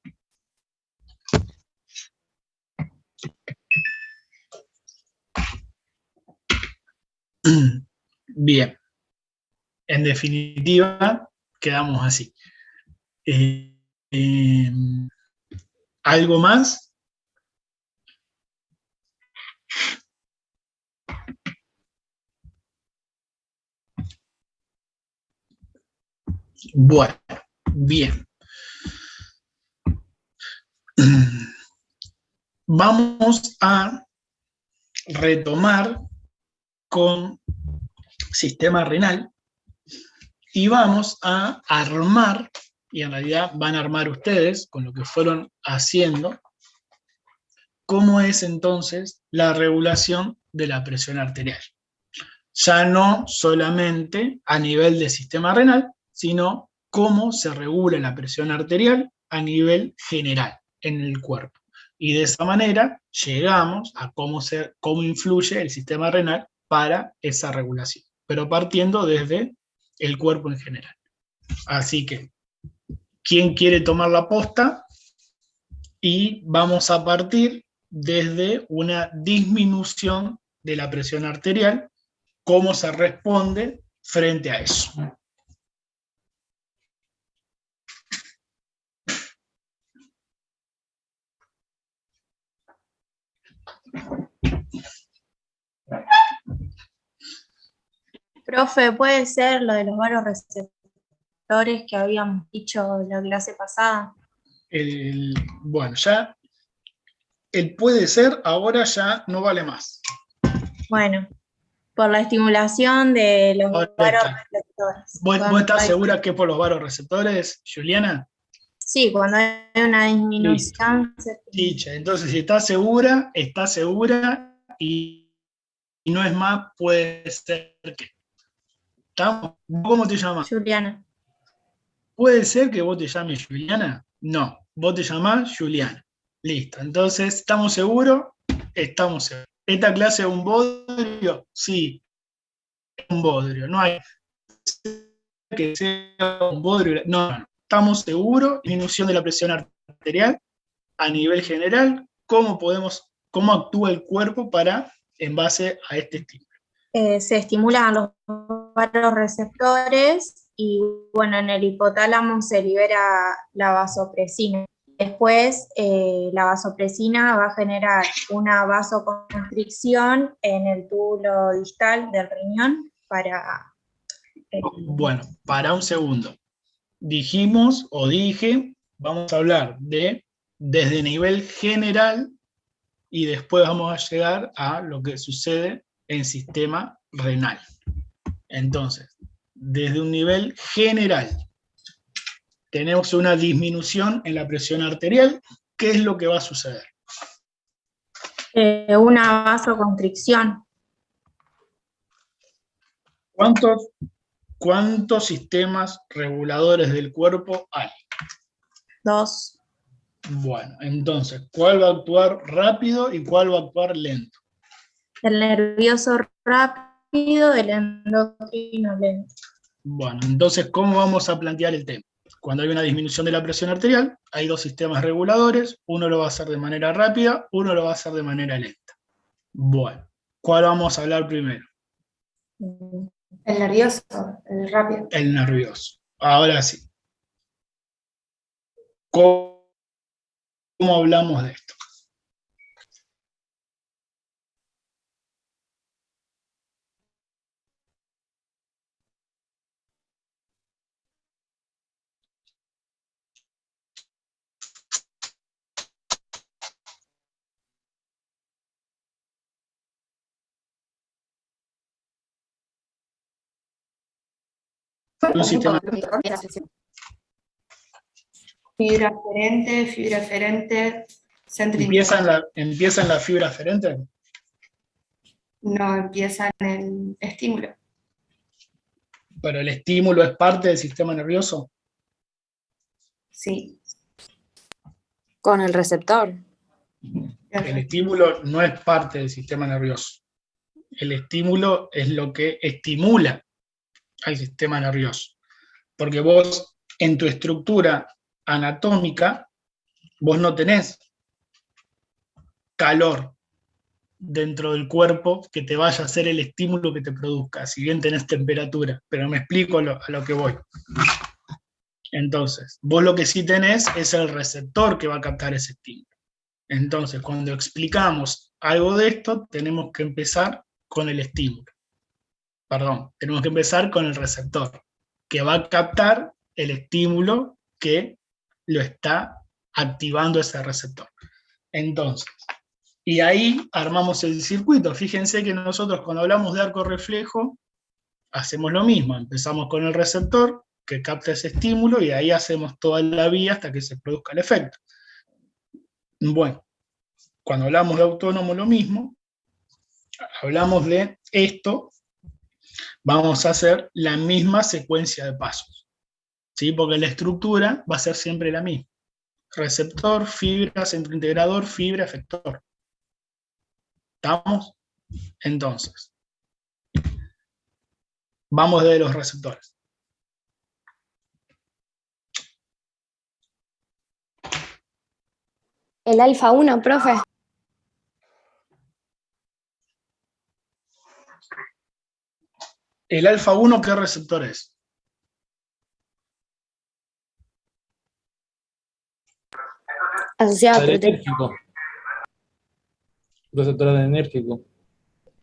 Bien. En definitiva, quedamos así. ¿Algo más? Bueno, bien. Vamos a retomar con sistema renal y vamos a armar, y en realidad van a armar ustedes con lo que fueron haciendo, cómo es entonces la regulación de la presión arterial. Ya no solamente a nivel de sistema renal, sino cómo se regula la presión arterial a nivel general en el cuerpo. Y de esa manera llegamos a cómo influye el sistema renal para esa regulación, pero partiendo desde el cuerpo en general. Así que, ¿quién quiere tomar la posta? Y vamos a partir desde una disminución de la presión arterial, cómo se responde frente a eso. Profe, ¿puede ser lo de los varoreceptores que habíamos dicho la clase pasada? Bueno, ya el puede ser ahora ya no vale más. Bueno, por la estimulación de los varoreceptores. ¿Vos estás segura que por los varoreceptores, Juliana? Sí, cuando hay una disminución. Sí, entonces si está segura y no es más, puede ser que. ¿Cómo te llamas? Juliana. ¿Puede ser que vos te llames Juliana? No, vos te llamás Juliana. Listo, entonces, ¿estamos seguros? Estamos seguros. ¿Esta clase es un bodrio? Sí, es un bodrio. No hay que sea un bodrio. No. Estamos seguros. Disminución de la presión arterial a nivel general. ¿Cómo actúa el cuerpo en base a este estímulo? Se estimulan los varoreceptores y, bueno, en el hipotálamo se libera la vasopresina. Después, la vasopresina va a generar una vasoconstricción en el túbulo distal del riñón para... Bueno, para un segundo. Dije, vamos a hablar desde nivel general y después vamos a llegar a lo que sucede en sistema renal. Entonces, desde un nivel general, tenemos una disminución en la presión arterial. ¿Qué es lo que va a suceder? Una vasoconstricción. ¿Cuántos sistemas reguladores del cuerpo hay? 2. Bueno, entonces, ¿cuál va a actuar rápido y cuál va a actuar lento? El nervioso rápido, el endocrino lento. Bueno, entonces, ¿cómo vamos a plantear el tema? Cuando hay una disminución de la presión arterial, hay dos sistemas reguladores, uno lo va a hacer de manera rápida, uno lo va a hacer de manera lenta. Bueno, ¿cuál vamos a hablar primero? El nervioso, el rápido. El nervioso. Ahora sí. ¿Cómo hablamos de esto? Un sistema Fibra aferente, centro ¿Empieza en la fibra aferente? No, empieza en el estímulo. ¿Pero el estímulo es parte del sistema nervioso? Sí. Con el receptor. El estímulo no es parte del sistema nervioso. El estímulo es lo que estimula al sistema nervioso. Porque vos, en tu estructura anatómica, vos no tenés calor dentro del cuerpo que te vaya a hacer el estímulo que te produzca, si bien tenés temperatura, pero me explico a lo que voy. Entonces, vos lo que sí tenés es el receptor que va a captar ese estímulo. Entonces, cuando explicamos algo de esto, tenemos que empezar con el estímulo. Perdón, tenemos que empezar con el receptor, que va a captar el estímulo que lo está activando ese receptor. Entonces, y ahí armamos el circuito. Fíjense que nosotros cuando hablamos de arco reflejo, hacemos lo mismo. Empezamos con el receptor, que capta ese estímulo, y ahí hacemos toda la vía hasta que se produzca el efecto. Bueno, cuando hablamos de autónomo lo mismo, hablamos de esto, vamos a hacer la misma secuencia de pasos, ¿sí? Porque la estructura va a ser siempre la misma. Receptor, fibra, centro integrador, fibra, efector. ¿Estamos? Entonces, vamos de los receptores. El alfa 1, profe. ¿El alfa 1 qué receptor es? Asociado a proteína. Adrenérgico. Receptor adrenérgico.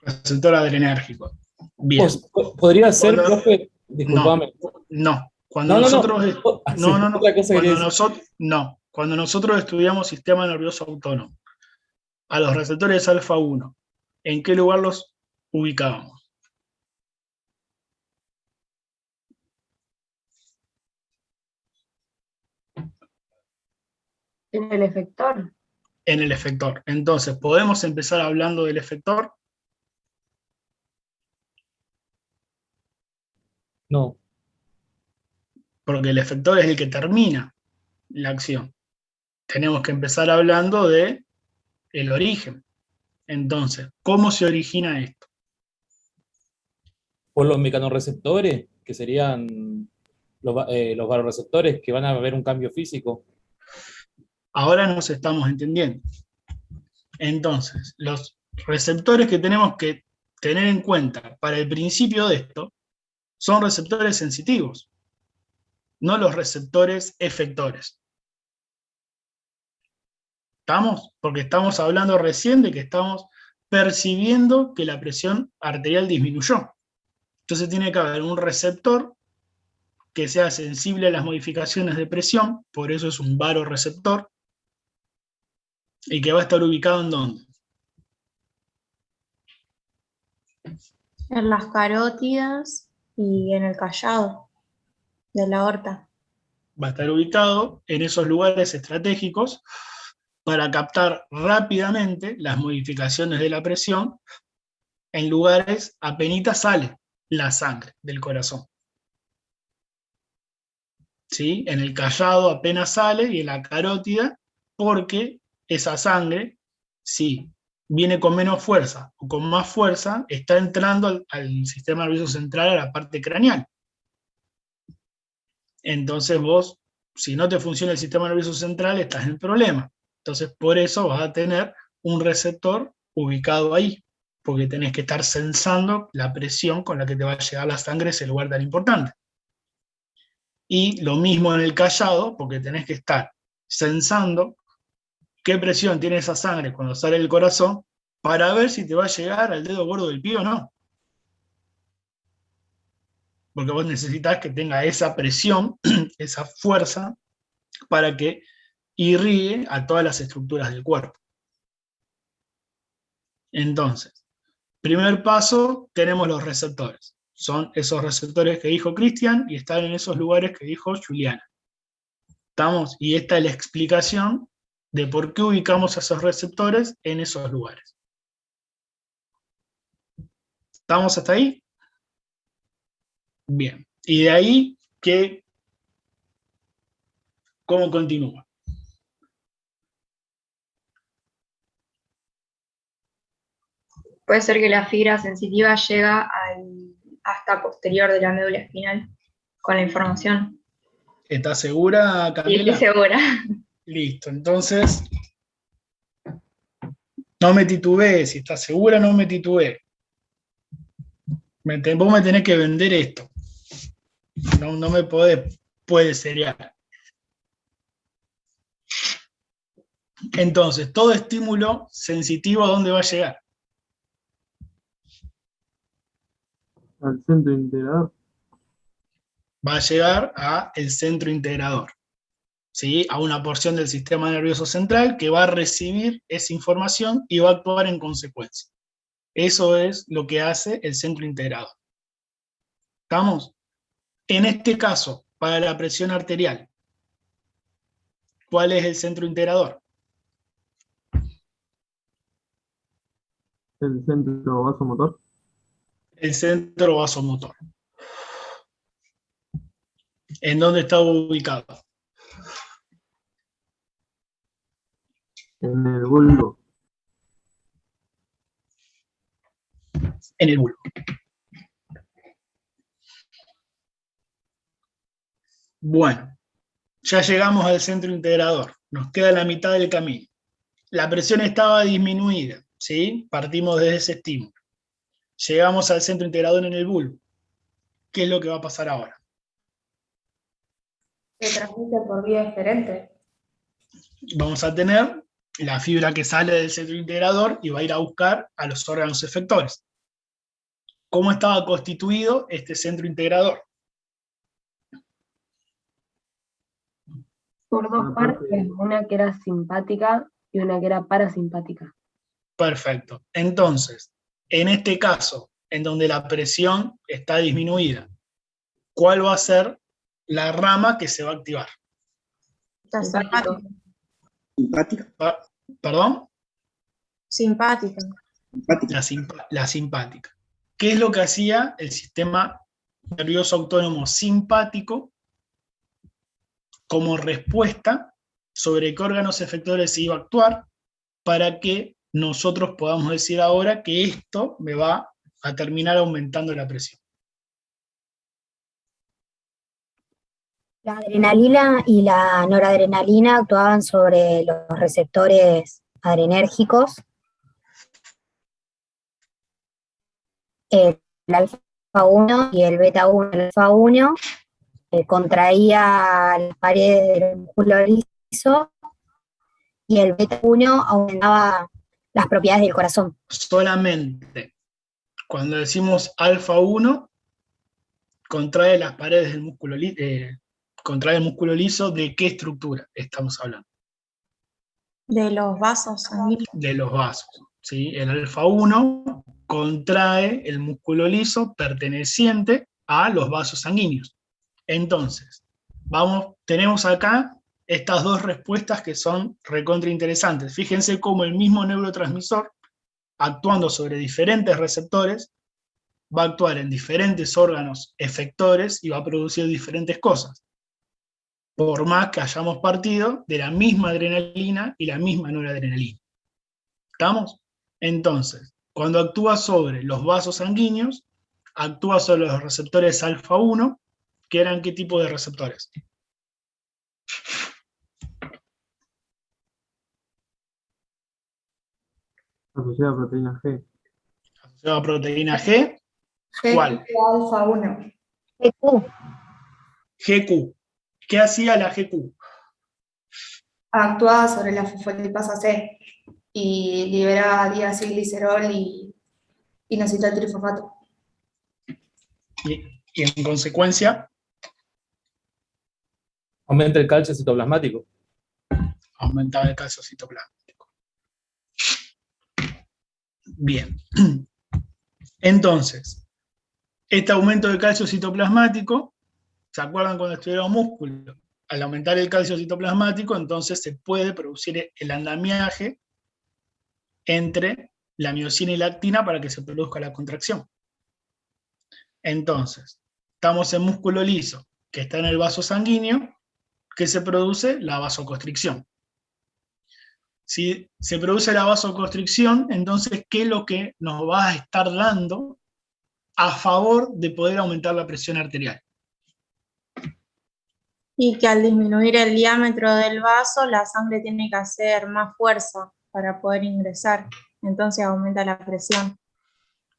Receptor adrenérgico. Bien. ¿Podría ser, profe? Disculpame. No. Cuando nosotros estudiamos sistema nervioso autónomo, a los receptores alfa 1, ¿en qué lugar los ubicábamos? En el efector. En el efector. Entonces, ¿podemos empezar hablando del efector? No. Porque el efector es el que termina la acción. Tenemos que empezar hablando de el origen. Entonces, ¿cómo se origina esto? Por los mecanorreceptores, que serían los vasoreceptores, que van a ver un cambio físico. Ahora nos estamos entendiendo. Entonces, los receptores que tenemos que tener en cuenta para el principio de esto son receptores sensitivos, no los receptores efectores. ¿Estamos? Porque estamos hablando recién de que estamos percibiendo que la presión arterial disminuyó. Entonces tiene que haber un receptor que sea sensible a las modificaciones de presión, por eso es un vasoreceptor, y que va a estar ubicado ¿en dónde? En las carótidas y en el callado de la aorta. Va a estar ubicado en esos lugares estratégicos para captar rápidamente las modificaciones de la presión en lugares apenitas sale la sangre del corazón. ¿Sí? En el callado apenas sale y en la carótida, porque esa sangre, si viene con menos fuerza o con más fuerza, está entrando al sistema nervioso central, a la parte craneal. Entonces vos, si no te funciona el sistema nervioso central, estás en problema. Entonces por eso vas a tener un receptor ubicado ahí, porque tenés que estar sensando la presión con la que te va a llegar la sangre a ese lugar tan importante. Y lo mismo en el callado, porque tenés que estar sensando qué presión tiene esa sangre cuando sale del corazón, para ver si te va a llegar al dedo gordo del pie o no. Porque vos necesitas que tenga esa presión, esa fuerza, para que irrigue a todas las estructuras del cuerpo. Entonces, primer paso, tenemos los receptores. Son esos receptores que dijo Cristian y están en esos lugares que dijo Juliana. ¿Estamos? Y esta es la explicación de por qué ubicamos a esos receptores en esos lugares. ¿Estamos hasta ahí? Bien. Y de ahí, ¿cómo continúa? Puede ser que la fibra sensitiva llega hasta posterior de la médula espinal con la información. ¿Estás segura, Sí, Camila? estoy segura. Listo, entonces, no me titubees, si estás segura, no me titubees. Vos me tenés que vender esto. No me puede seriar. Entonces, todo estímulo sensitivo, ¿a dónde va a llegar? Al centro integrador. Va a llegar al centro integrador, ¿sí? A una porción del sistema nervioso central que va a recibir esa información y va a actuar en consecuencia. Eso es lo que hace el centro integrador. ¿Estamos? En este caso, para la presión arterial, ¿cuál es el centro integrador? El centro vasomotor. El centro vasomotor. ¿En dónde está ubicado? En el bulbo. En el bulbo. Bueno, ya llegamos al centro integrador. Nos queda la mitad del camino. La presión estaba disminuida, ¿sí? Partimos desde ese estímulo. Llegamos al centro integrador en el bulbo. ¿Qué es lo que va a pasar ahora? Se transmite por vía diferente. Vamos a tener la fibra que sale del centro integrador y va a ir a buscar a los órganos efectores. ¿Cómo estaba constituido este centro integrador? Por dos partes, una que era simpática y una que era parasimpática. Perfecto. Entonces, en este caso, en donde la presión está disminuida, ¿cuál va a ser la rama que se va a activar? Simpática. ¿Simpática? ¿Perdón? Simpática. La simpática. ¿Qué es lo que hacía el sistema nervioso autónomo simpático como respuesta sobre qué órganos efectores se iba a actuar para que nosotros podamos decir ahora que esto me va a terminar aumentando la presión? La adrenalina y la noradrenalina actuaban sobre los receptores adrenérgicos. El alfa 1 y el beta 1. El alfa 1 contraía las paredes del músculo liso y el beta 1 aumentaba las propiedades del corazón. Solamente cuando decimos alfa 1, contrae las paredes del músculo contrae el músculo liso. ¿De qué estructura estamos hablando? De los vasos sanguíneos. De los vasos, ¿sí? El alfa 1 contrae el músculo liso perteneciente a los vasos sanguíneos. Entonces, tenemos acá estas dos respuestas que son recontra interesantes. Fíjense cómo el mismo neurotransmisor, actuando sobre diferentes receptores, va a actuar en diferentes órganos efectores y va a producir diferentes cosas. Por más que hayamos partido de la misma adrenalina y la misma noradrenalina. ¿Estamos? Entonces, cuando actúa sobre los vasos sanguíneos, actúa sobre los receptores alfa 1, que eran ¿qué tipo de receptores? Asociada a proteína G. Asociado a proteína G. ¿Cuál? Alfa 1. GQ. GQ. ¿Qué hacía la GQ? Actuaba sobre la fosfolipasa C y liberaba diacilglicerol y inositol trifosfato. Y en consecuencia, Aumenta el calcio citoplasmático. aumentaba el calcio citoplasmático. Bien. Entonces, este aumento de calcio citoplasmático, ¿se acuerdan cuando estudiaron músculo? Al aumentar el calcio citoplasmático, entonces se puede producir el andamiaje entre la miosina y la actina para que se produzca la contracción. Entonces, estamos en músculo liso, que está en el vaso sanguíneo, que se produce la vasoconstricción. Si se produce la vasoconstricción, entonces, ¿qué es lo que nos va a estar dando a favor de poder aumentar la presión arterial? Y que al disminuir el diámetro del vaso, la sangre tiene que hacer más fuerza para poder ingresar. Entonces aumenta la presión.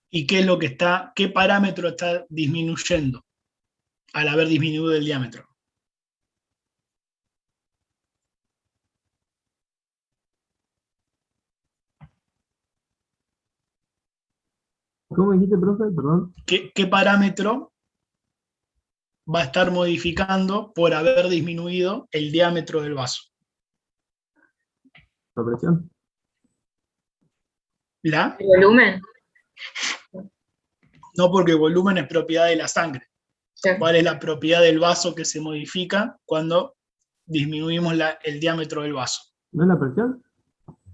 ¿Y qué es lo que está, qué parámetro está disminuyendo al haber disminuido el diámetro? ¿Cómo dijiste, profe? Perdón. ¿Qué parámetro va a estar modificando por haber disminuido el diámetro del vaso? La presión. ¿La? ¿El volumen? No, porque el volumen es propiedad de la sangre. Sí. ¿Cuál es la propiedad del vaso que se modifica cuando disminuimos el diámetro del vaso? ¿No es la presión?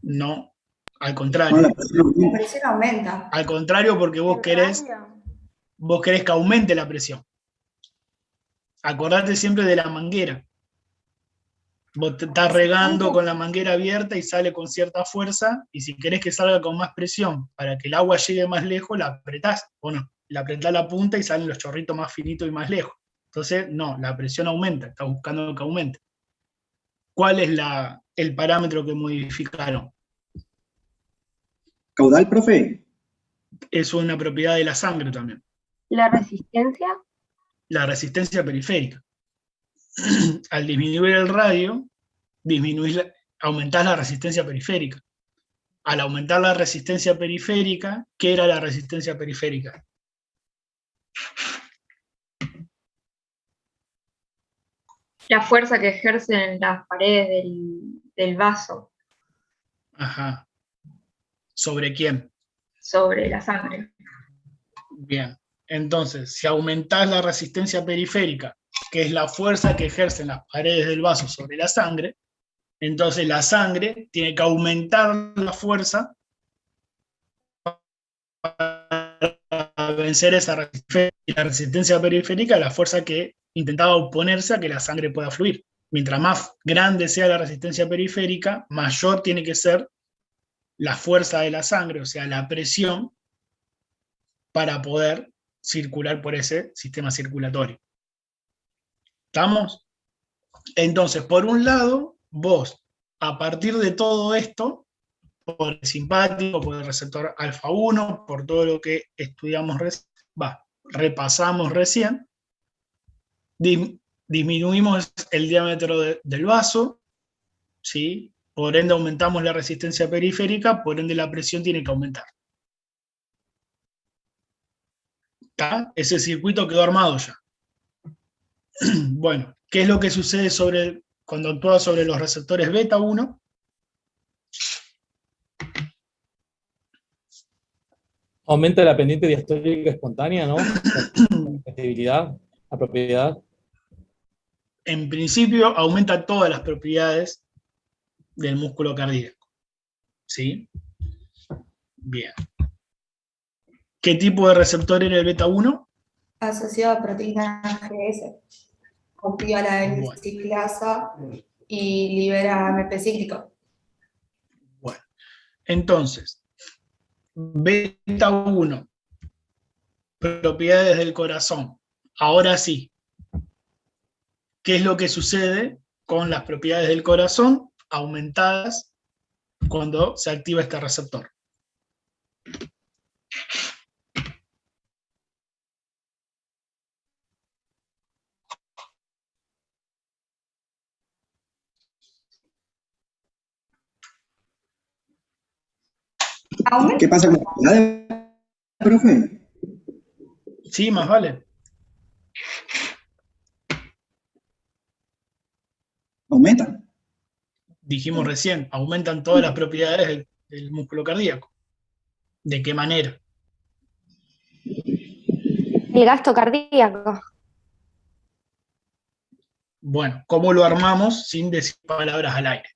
No, al No, contrario. la presión La presión aumenta. Al contrario, porque vos querés que aumente la presión. Acordate siempre de la manguera. Vos te estás regando con la manguera abierta y sale con cierta fuerza, y si querés que salga con más presión para que el agua llegue más lejos, la apretás, o no, la apretás la punta y salen los chorritos más finitos y más lejos. Entonces, no, la presión aumenta, está buscando que aumente. ¿Cuál es el parámetro que modificaron? ¿Caudal, profe? Es una propiedad de la sangre también. ¿La resistencia? La resistencia periférica. Al disminuir el radio, aumentás la resistencia periférica. Al aumentar la resistencia periférica, ¿qué era la resistencia periférica? La fuerza que ejercen las paredes del vaso Ajá. ¿Sobre quién? sobre la sangre. Bien. Entonces, si aumentás la resistencia periférica, que es la fuerza que ejercen las paredes del vaso sobre la sangre, entonces la sangre tiene que aumentar la fuerza para vencer esa resistencia. Y la resistencia periférica es la fuerza que intentaba oponerse a que la sangre pueda fluir. Mientras más grande sea la resistencia periférica, mayor tiene que ser la fuerza de la sangre, o sea, la presión, para poder circular por ese sistema circulatorio. ¿Estamos? Entonces, por un lado, vos, a partir de todo esto, por el simpático, por el receptor alfa 1, por todo lo que estudiamos, repasamos recién, disminuimos el diámetro del vaso, ¿sí? Por ende aumentamos la resistencia periférica, por ende la presión tiene que aumentar. ¿Está? Ese circuito quedó armado ya. Bueno, ¿qué es lo que sucede cuando actúa sobre los receptores beta 1? Aumenta la pendiente diastólica espontánea, ¿no? La sensibilidad, la propiedad. en principio aumenta todas las propiedades del músculo cardíaco. ¿Sí? Bien. ¿Qué tipo de receptor era el beta 1? Asociado a proteína GS. Activa la N-ciclasa y libera AMP cíclico. Bueno, entonces, beta 1, propiedades del corazón. Ahora sí, ¿qué es lo que sucede con las propiedades del corazón aumentadas cuando se activa este receptor? ¿Qué pasa con las propiedades, profe? Sí, más vale. Aumentan. Dijimos recién, aumentan todas las propiedades del músculo cardíaco. ¿De qué manera? El gasto cardíaco. Bueno, ¿cómo lo armamos sin decir palabras al aire?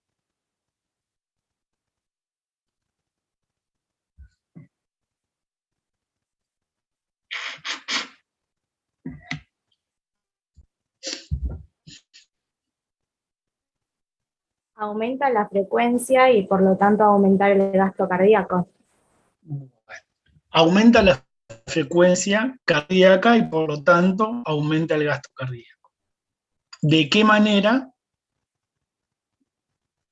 Aumenta la frecuencia y por lo tanto aumentar el gasto cardíaco. Aumenta la frecuencia cardíaca y por lo tanto aumenta el gasto cardíaco. ¿De qué manera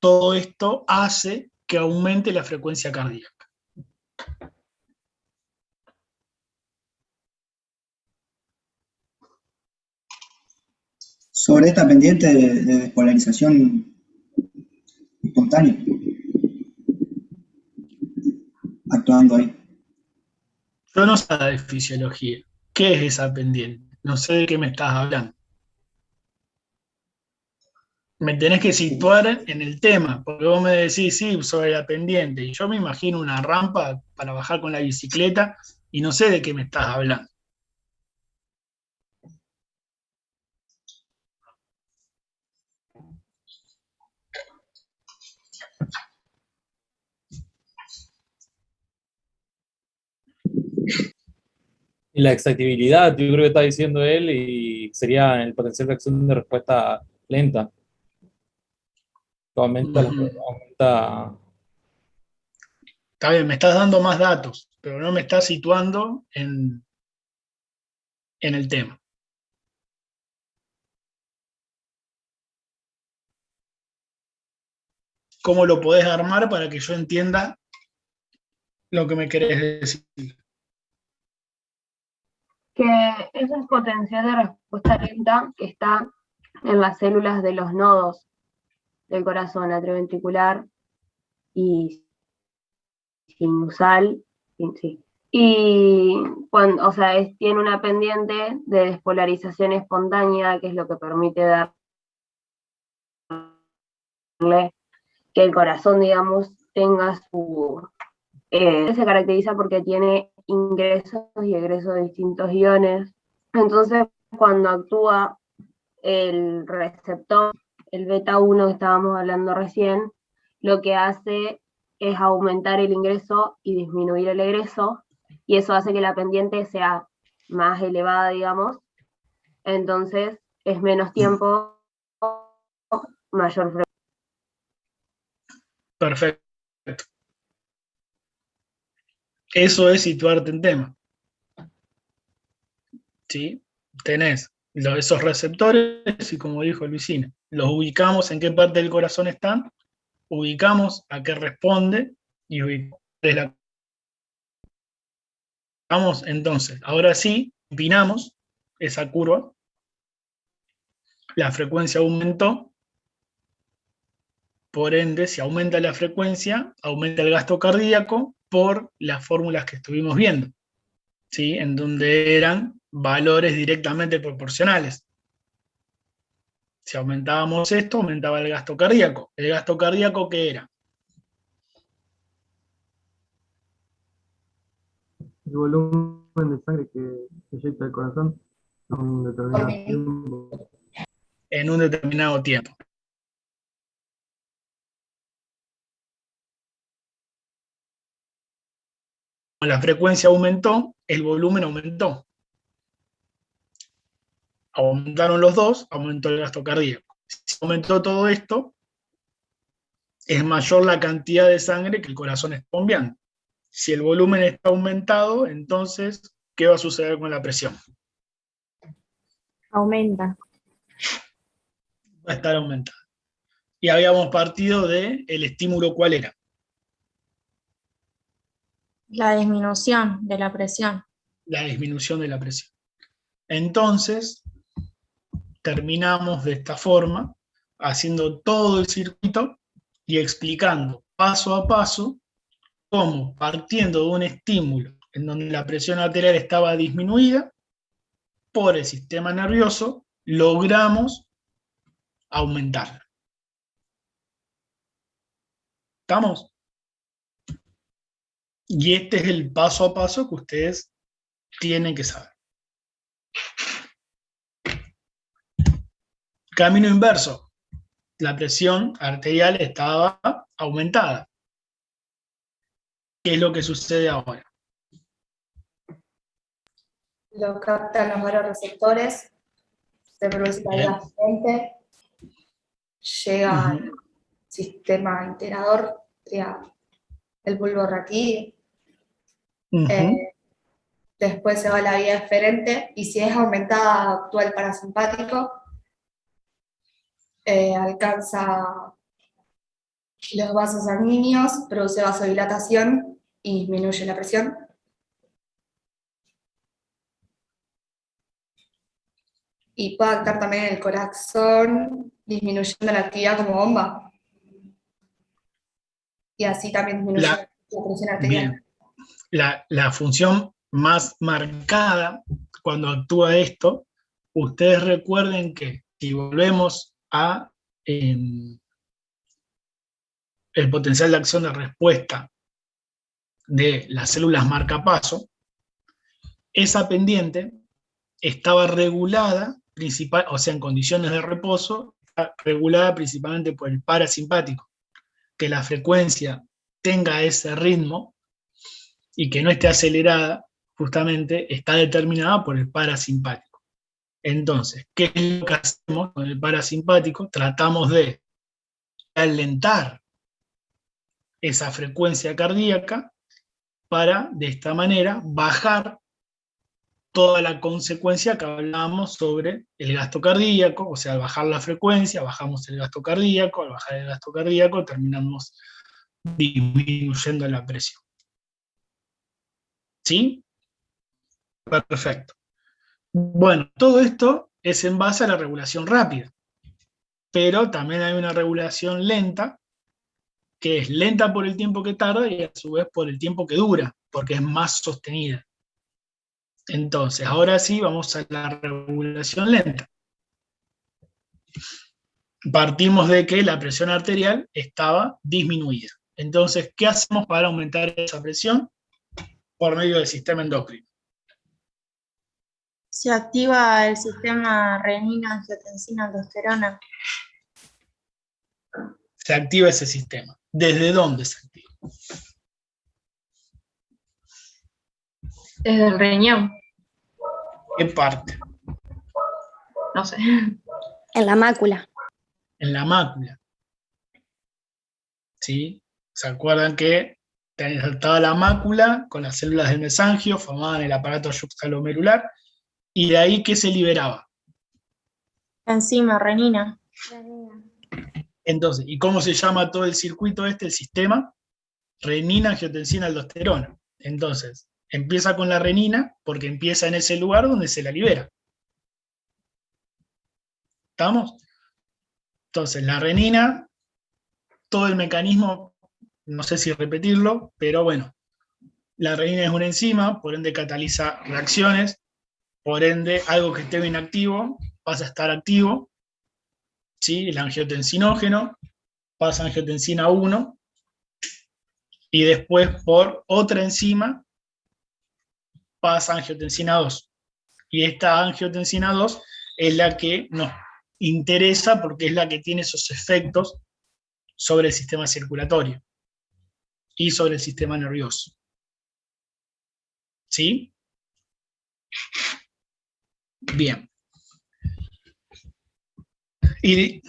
todo esto hace que aumente la frecuencia cardíaca? Sobre esta pendiente de despolarización espontánea, actuando ahí. Yo no sé nada de fisiología. ¿Qué es esa pendiente? No sé de qué me estás hablando. Me tenés que situar en el tema, porque vos me decís, sí, sobre la pendiente, y yo me imagino una rampa para bajar con la bicicleta y no sé de qué me estás hablando. Y la excitabilidad, yo creo que está diciendo él, y sería el potencial de acción de respuesta lenta. Aumenta, aumenta. Está bien, me estás dando más datos, pero no me estás situando en el tema. ¿Cómo lo podés armar para que yo entienda lo que me querés decir? Que es un potencial de respuesta lenta que está en las células de los nodos del corazón atrioventricular y sinusal, sí. Y cuando, o sea, tiene una pendiente de despolarización espontánea, que es lo que permite darle que el corazón, digamos, tenga su... se caracteriza porque tiene ingresos y egresos de distintos iones. Entonces, cuando actúa el receptor, el beta 1 que estábamos hablando recién, lo que hace es aumentar el ingreso y disminuir el egreso, y eso hace que la pendiente sea más elevada, digamos. Entonces, es menos tiempo, mayor frecuencia. Perfecto. Eso es situarte en tema. ¿Sí? Tenés esos receptores y, como dijo Luisina, los ubicamos en qué parte del corazón están, ubicamos a qué responde y ubicamos vamos entonces. Ahora sí, combinamos esa curva, la frecuencia aumentó, por ende, si aumenta la frecuencia, aumenta el gasto cardíaco por las fórmulas que estuvimos viendo, ¿sí? En donde eran valores directamente proporcionales. Si aumentábamos esto, aumentaba el gasto cardíaco. ¿El gasto cardíaco qué era? El volumen de sangre que inyecta el corazón a un determinado tiempo. en un determinado tiempo. La frecuencia aumentó, el volumen aumentó. Aumentaron los dos, aumentó el gasto cardíaco. Si aumentó todo esto, es mayor la cantidad de sangre que el corazón está bombeando. Si el volumen está aumentado, entonces, ¿qué va a suceder con la presión? Aumenta. Va a estar aumentada. Y habíamos partido de el estímulo, ¿cuál era? La disminución de la presión. La disminución de la presión. Entonces, terminamos de esta forma, haciendo todo el circuito y explicando paso a paso cómo, partiendo de un estímulo en donde la presión arterial estaba disminuida por el sistema nervioso, logramos aumentarla. ¿Estamos? Y este es el paso a paso que ustedes tienen que saber. Camino inverso. La presión arterial estaba aumentada. ¿Qué es lo que sucede ahora? Lo captan los vasoreceptores, se produce la vía afluente, llega al sistema integrador, el bulbo raquídeo, después se va a la vía eferente, y si es aumentada actúa el parasimpático, alcanza los vasos sanguíneos, produce vasodilatación y disminuye la presión. Y puede actuar también en el corazón, disminuyendo la actividad como bomba. Y así también disminuye la presión arterial. Bien. La función más marcada cuando actúa esto, ustedes recuerden que si volvemos a el potencial de acción de respuesta de las células marcapaso, esa pendiente estaba regulada, en condiciones de reposo, regulada principalmente por el parasimpático. Que la frecuencia tenga ese ritmo y que no esté acelerada, justamente está determinada por el parasimpático. Entonces, ¿qué es lo que hacemos con el parasimpático? Tratamos de alentar esa frecuencia cardíaca para, de esta manera, bajar toda la consecuencia que hablábamos sobre el gasto cardíaco, o sea, al bajar la frecuencia, bajamos el gasto cardíaco, al bajar el gasto cardíaco terminamos disminuyendo la presión. ¿Sí? Perfecto. Bueno, todo esto es en base a la regulación rápida, pero también hay una regulación lenta, que es lenta por el tiempo que tarda y a su vez por el tiempo que dura, porque es más sostenida. Entonces, ahora sí vamos a la regulación lenta. Partimos de que la presión arterial estaba disminuida. Entonces, ¿qué hacemos para aumentar esa presión? Por medio del sistema endocrino. Se activa el sistema renina, angiotensina, aldosterona. Se activa ese sistema. ¿Desde dónde se activa? Desde el riñón. ¿Qué parte? No sé. En la mácula. En la mácula. ¿Sí? ¿Se acuerdan que estaba la mácula con las células del mesangio, formaban el aparato yuxtaglomerular, y de ahí ¿qué se liberaba? Enzima, renina. Entonces, ¿y cómo se llama todo el circuito este, el sistema? Renina, angiotensina, aldosterona. Entonces, empieza con la renina porque empieza en ese lugar donde se la libera. ¿Estamos? Entonces, la renina, todo el mecanismo, no sé si repetirlo, pero bueno, la renina es una enzima, por ende cataliza reacciones, por ende algo que esté inactivo pasa a estar activo, ¿sí? El angiotensinógeno pasa a angiotensina 1, y después por otra enzima pasa a angiotensina 2. Y esta angiotensina 2 es la que nos interesa porque es la que tiene esos efectos sobre el sistema circulatorio y sobre el sistema nervioso. ¿Sí? Bien. Y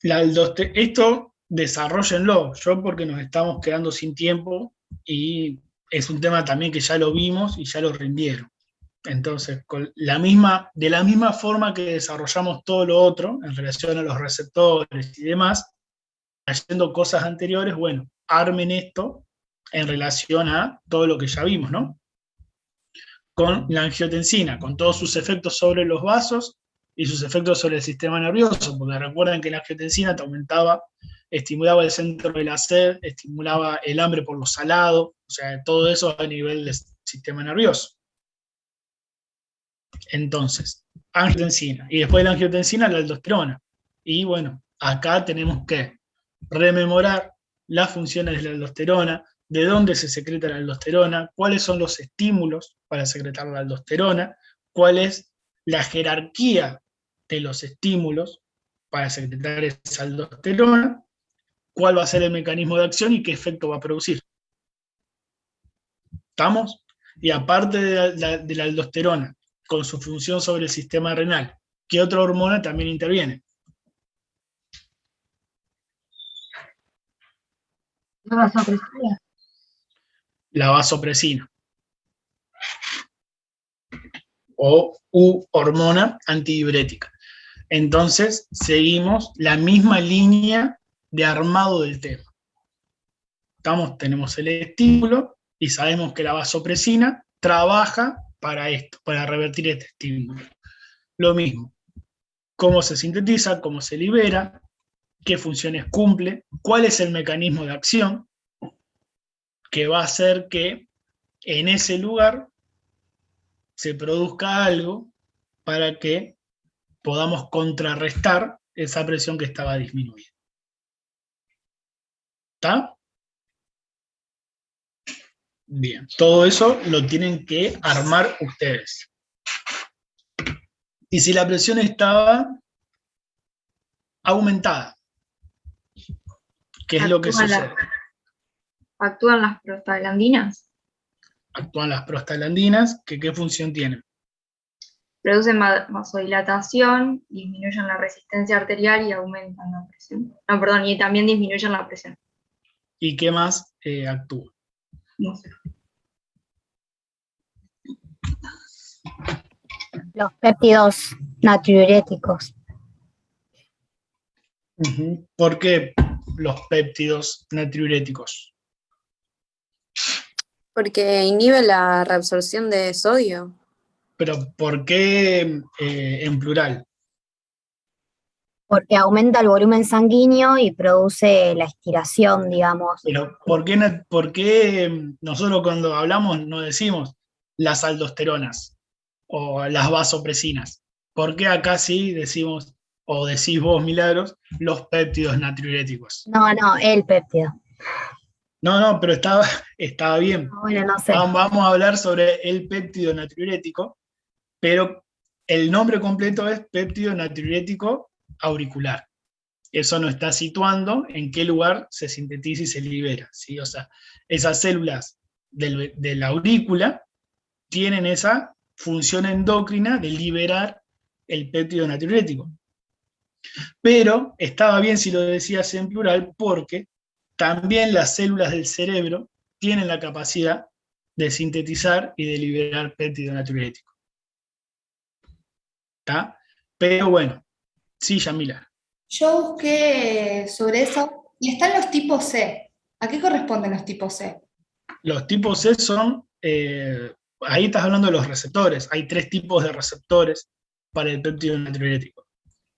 esto desarróllenlo, yo porque nos estamos quedando sin tiempo y es un tema también que ya lo vimos y ya lo rindieron. Entonces, de la misma forma que desarrollamos todo lo otro en relación a los receptores y demás, haciendo cosas anteriores, bueno, armen esto en relación a todo lo que ya vimos, ¿no? Con la angiotensina, con todos sus efectos sobre los vasos y sus efectos sobre el sistema nervioso, porque recuerden que la angiotensina te estimulaba el centro de la sed, estimulaba el hambre por lo salado, o sea, todo eso a nivel del sistema nervioso. Entonces, angiotensina, y después de la angiotensina la aldosterona. Y bueno, acá tenemos que rememorar las funciones de la aldosterona, de dónde se secreta la aldosterona, cuáles son los estímulos para secretar la aldosterona, cuál es la jerarquía de los estímulos para secretar esa aldosterona, cuál va a ser el mecanismo de acción y qué efecto va a producir. ¿Estamos? Y aparte de la aldosterona, con su función sobre el sistema renal, ¿qué otra hormona también interviene? La vasopresina. La vasopresina. O hormona antidiurética. Entonces, seguimos la misma línea de armado del tema. Tenemos el estímulo y sabemos que la vasopresina trabaja para esto, para revertir este estímulo. Lo mismo, cómo se sintetiza, cómo se libera, qué funciones cumple, cuál es el mecanismo de acción que va a hacer que en ese lugar se produzca algo para que podamos contrarrestar esa presión que estaba disminuida. ¿Está? Bien, todo eso lo tienen que armar ustedes. Y si la presión estaba aumentada, ¿qué es lo que sucede? ¿Actúan las prostaglandinas? Actúan las prostaglandinas, que ¿qué función tienen? Producen vasodilatación, disminuyen la resistencia arterial y aumentan la presión. No, perdón, y también disminuyen la presión. ¿Y qué más actúa? No sé. Los péptidos natriuréticos. ¿Por qué los péptidos natriuréticos? Porque inhibe la reabsorción de sodio. ¿Pero por qué en plural? Porque aumenta el volumen sanguíneo y produce la estiración, digamos. Pero ¿por qué nosotros cuando hablamos no decimos las aldosteronas o las vasopresinas? ¿Por qué acá sí decimos, o decís vos, Milagros, los péptidos natriuréticos? No, el péptido. No, pero estaba bien. Bueno, no sé. Vamos a hablar sobre el péptido natriurético, pero el nombre completo es péptido natriurético auricular. Eso nos está situando en qué lugar se sintetiza y se libera, ¿sí? O sea, esas células de la aurícula tienen esa función endocrina de liberar el péptido natriurético. Pero estaba bien si lo decías en plural porque también las células del cerebro tienen la capacidad de sintetizar y de liberar péptido natriurético. ¿Está? Pero bueno, sí, Yamila. Yo busqué sobre eso y están los tipos C. ¿A qué corresponden los tipos C? Los tipos C son, ahí estás hablando de los receptores, hay 3 tipos de receptores para el péptido natriurético.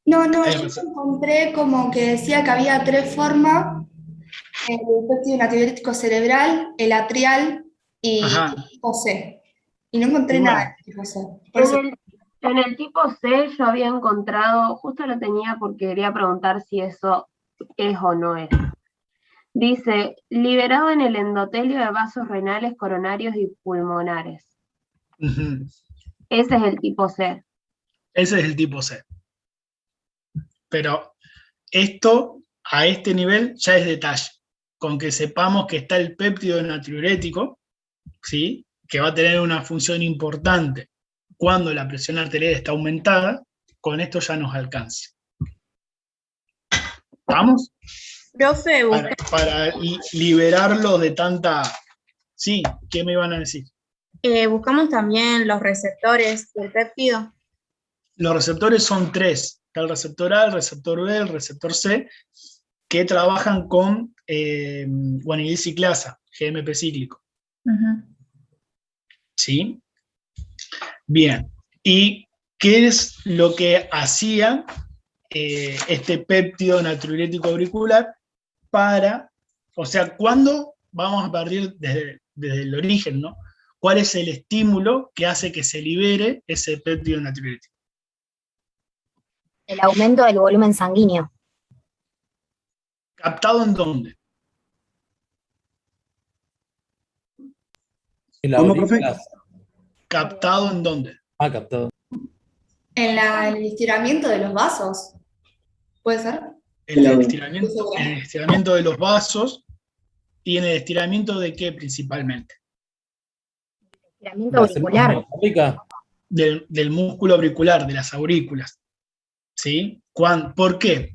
No, yo encontré como que decía que había 3 formas: el péptido natriurético cerebral, el atrial y el tipo C. Y no encontré nada del tipo C. En el tipo C yo había encontrado, justo lo tenía porque quería preguntar si eso es o no es. Dice, liberado en el endotelio de vasos renales, coronarios y pulmonares. Ese es el tipo C. Ese es el tipo C. Pero esto, a este nivel, ya es detalle. Con que sepamos que está el péptido natriurético, ¿sí? Que va a tener una función importante cuando la presión arterial está aumentada, con esto ya nos alcanza. ¿Vamos? Profe, Para liberarlo de tanta... Sí, ¿qué me iban a decir? buscamos también los receptores del péptido. Los receptores son 3. Está el receptor A, el receptor B, el receptor C, que trabajan con guanilciclasa, GMP cíclico. ¿Sí? Bien. ¿Y qué es lo que hacía este péptido natriurético auricular para, o sea, cuándo vamos a partir desde el origen, ¿no? ¿Cuál es el estímulo que hace que se libere ese péptido natriurético? El aumento del volumen sanguíneo. ¿Captado en dónde? ¿Cómo, profe? ¿Captado en dónde? Captado. En el estiramiento de los vasos. ¿Puede ser? En el estiramiento de los vasos y en el estiramiento de qué principalmente. Estiramiento auricular. Del músculo auricular, de las aurículas. ¿Sí? ¿Por qué?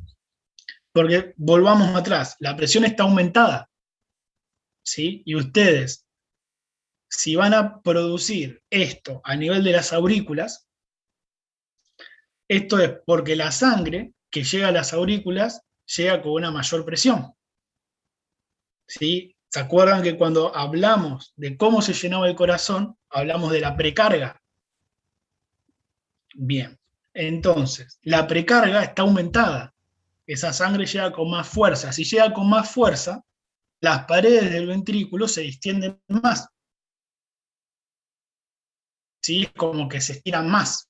Porque volvamos atrás, la presión está aumentada. ¿Sí? Y ustedes, si van a producir esto a nivel de las aurículas, esto es porque la sangre que llega a las aurículas llega con una mayor presión. ¿Sí? ¿Se acuerdan que cuando hablamos de cómo se llenaba el corazón, hablamos de la precarga? Bien, entonces, la precarga está aumentada. Esa sangre llega con más fuerza. Si llega con más fuerza, las paredes del ventrículo se distienden más. ¿Sí? Es como que se estiran más.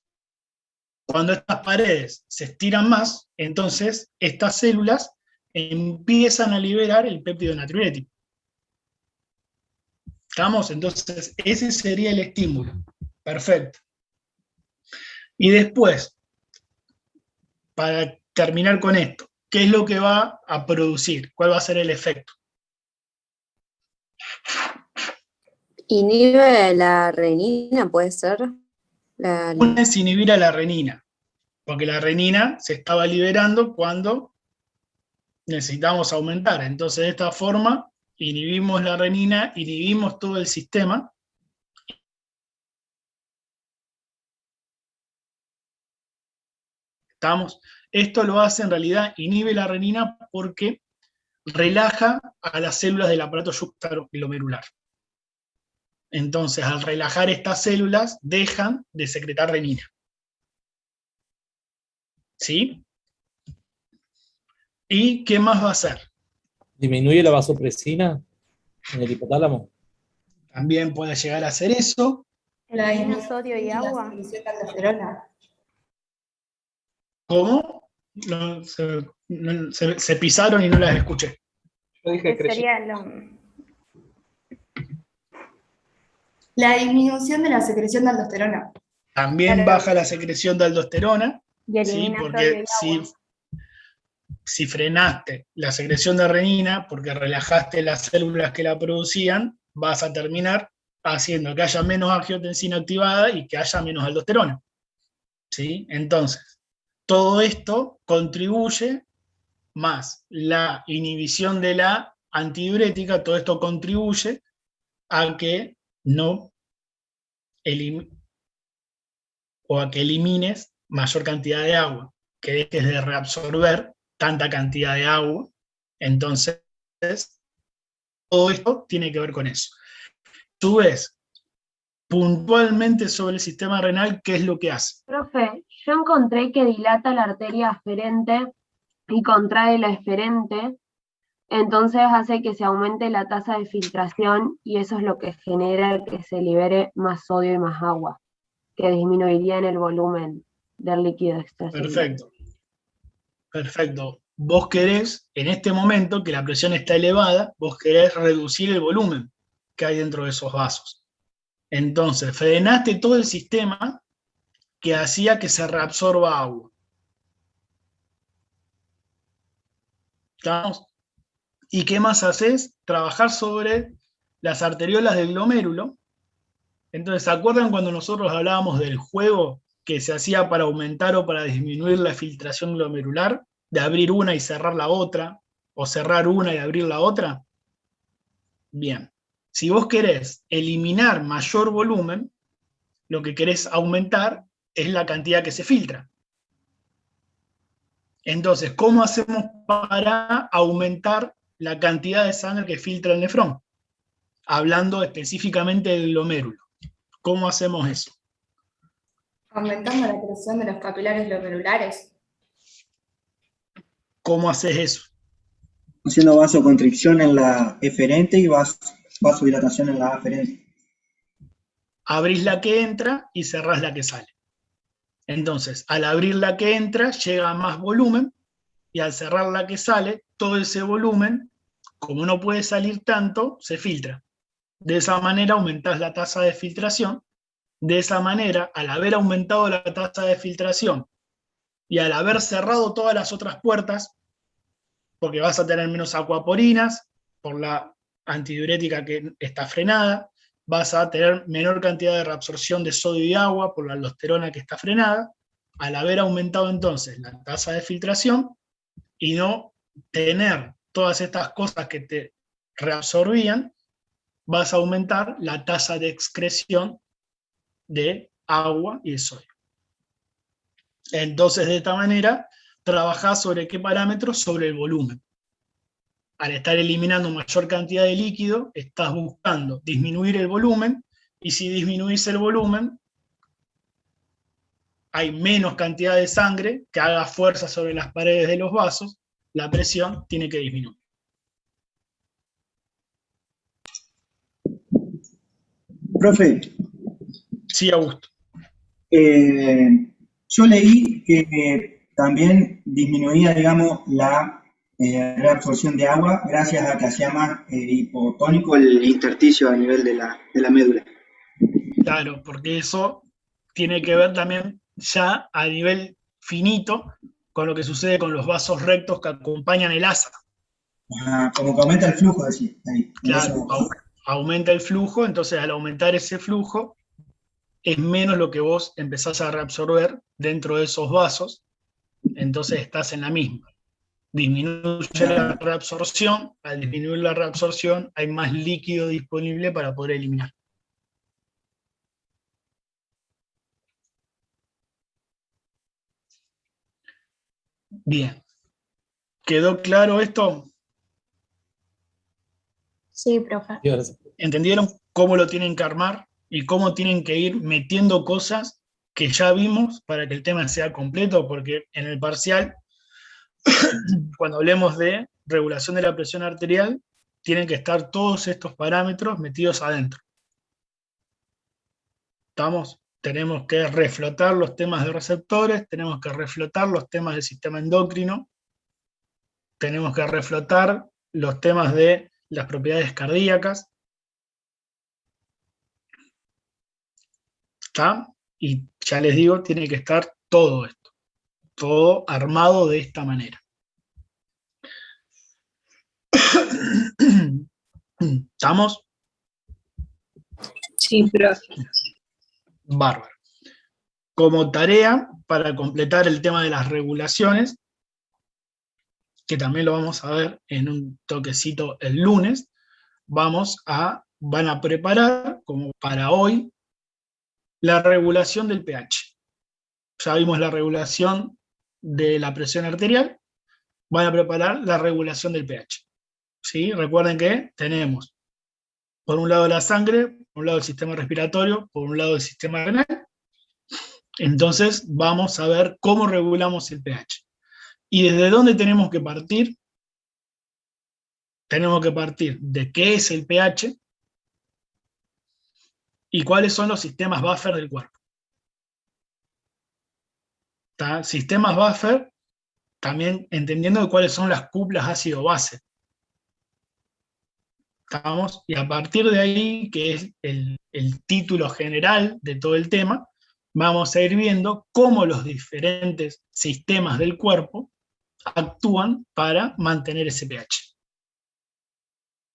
Cuando estas paredes se estiran más, entonces estas células empiezan a liberar el péptido natriurético. ¿Estamos? Entonces, ese sería el estímulo. Perfecto. Y después, para terminar con esto, ¿qué es lo que va a producir? ¿Cuál va a ser el efecto? ¿Inhibe la renina, puede ser? Una es inhibir a la renina, porque la renina se estaba liberando cuando necesitamos aumentar. Entonces, de esta forma, inhibimos la renina, inhibimos todo el sistema. ¿Estamos? Esto lo hace en realidad, inhibe la renina porque relaja a las células del aparato yuxtaglomerular. Entonces, al relajar estas células, dejan de secretar renina. ¿Sí? ¿Y qué más va a hacer? ¿Disminuye la vasopresina en el hipotálamo? También puede llegar a hacer eso. La sodio y agua. ¿Cómo? No, se pisaron y no las escuché. Yo dije Sería la disminución de la secreción de aldosterona. También baja la secreción de aldosterona, y ¿sí? elimina Porque si frenaste la secreción de renina, porque relajaste las células que la producían, vas a terminar haciendo que haya menos angiotensina activada y que haya menos aldosterona. ¿Sí? Entonces, todo esto contribuye, más la inhibición de la antidiurética, todo esto contribuye a que no elimines mayor cantidad de agua, que dejes de reabsorber tanta cantidad de agua. Entonces, todo esto tiene que ver con eso. Tú ves puntualmente sobre el sistema renal qué es lo que hace. Profe, yo encontré que dilata la arteria aferente y contrae la eferente, entonces hace que se aumente la tasa de filtración y eso es lo que genera que se libere más sodio y más agua, que disminuiría en el volumen del líquido extracelular. Perfecto. Perfecto. Vos querés, en este momento que la presión está elevada, vos querés reducir el volumen que hay dentro de esos vasos. Entonces, frenaste todo el sistema que hacía que se reabsorba agua. ¿Estamos? ¿Y qué más haces? Trabajar sobre las arteriolas del glomérulo. Entonces, ¿se acuerdan cuando nosotros hablábamos del juego que se hacía para aumentar o para disminuir la filtración glomerular? De abrir una y cerrar la otra, o cerrar una y abrir la otra. Bien, si vos querés eliminar mayor volumen, lo que querés aumentar es la cantidad que se filtra. Entonces, ¿cómo hacemos para aumentar la cantidad de sangre que filtra el nefrón? Hablando específicamente del glomérulo. ¿Cómo hacemos eso? Aumentando la presión de los capilares glomerulares. ¿Cómo haces eso? Haciendo vasoconstricción en la eferente y vasodilatación en la aferente. Abrís la que entra y cerrás la que sale. Entonces, al abrir la que entra, llega más volumen, y al cerrar la que sale, todo ese volumen, como no puede salir tanto, se filtra. De esa manera aumentás la tasa de filtración. De esa manera, al haber aumentado la tasa de filtración y al haber cerrado todas las otras puertas, porque vas a tener menos acuaporinas por la antidiurética que está frenada, vas a tener menor cantidad de reabsorción de sodio y agua por la aldosterona que está frenada, al haber aumentado entonces la tasa de filtración y no tener todas estas cosas que te reabsorbían, vas a aumentar la tasa de excreción de agua y de sodio. Entonces, de esta manera, trabajás sobre qué parámetros, sobre el volumen. Al estar eliminando mayor cantidad de líquido, estás buscando disminuir el volumen, y si disminuís el volumen, hay menos cantidad de sangre que haga fuerza sobre las paredes de los vasos, la presión tiene que disminuir. Profe. Sí, Augusto. Yo leí que también disminuía, digamos, la reabsorción de agua gracias a que hacía más hipotónico el intersticio a nivel de la médula. Claro, porque eso tiene que ver también ya a nivel finito con lo que sucede con los vasos rectos que acompañan el asa. Como que aumenta el flujo, así. Claro, aumenta el flujo, entonces al aumentar ese flujo es menos lo que vos empezás a reabsorber dentro de esos vasos, entonces estás en la misma. Disminuye la reabsorción, al disminuir la reabsorción hay más líquido disponible para poder eliminar. Bien. ¿Quedó claro esto? Sí, profe. ¿Entendieron cómo lo tienen que armar y cómo tienen que ir metiendo cosas que ya vimos para que el tema sea completo? Porque en el parcial, cuando hablemos de regulación de la presión arterial, tienen que estar todos estos parámetros metidos adentro. ¿Estamos? Tenemos que reflotar los temas de receptores, tenemos que reflotar los temas del sistema endocrino, tenemos que reflotar los temas de las propiedades cardíacas. ¿Está? Y ya les digo, tiene que estar todo esto, todo armado de esta manera. ¿Estamos? Sí, profe. Bárbaro. Como tarea, para completar el tema de las regulaciones, que también lo vamos a ver en un toquecito el lunes, van a preparar, como para hoy, la regulación del pH. Ya vimos la regulación de la presión arterial, van a preparar la regulación del pH. ¿Sí? Recuerden que tenemos, por un lado la sangre, por un lado el sistema respiratorio, por un lado el sistema renal. Entonces vamos a ver cómo regulamos el pH. ¿Y desde dónde tenemos que partir? Tenemos que partir de qué es el pH y cuáles son los sistemas buffer del cuerpo. ¿Está? Sistemas buffer, también entendiendo cuáles son las cuplas ácido-base. ¿Estamos? Y a partir de ahí, que es el título general de todo el tema, vamos a ir viendo cómo los diferentes sistemas del cuerpo actúan para mantener ese pH.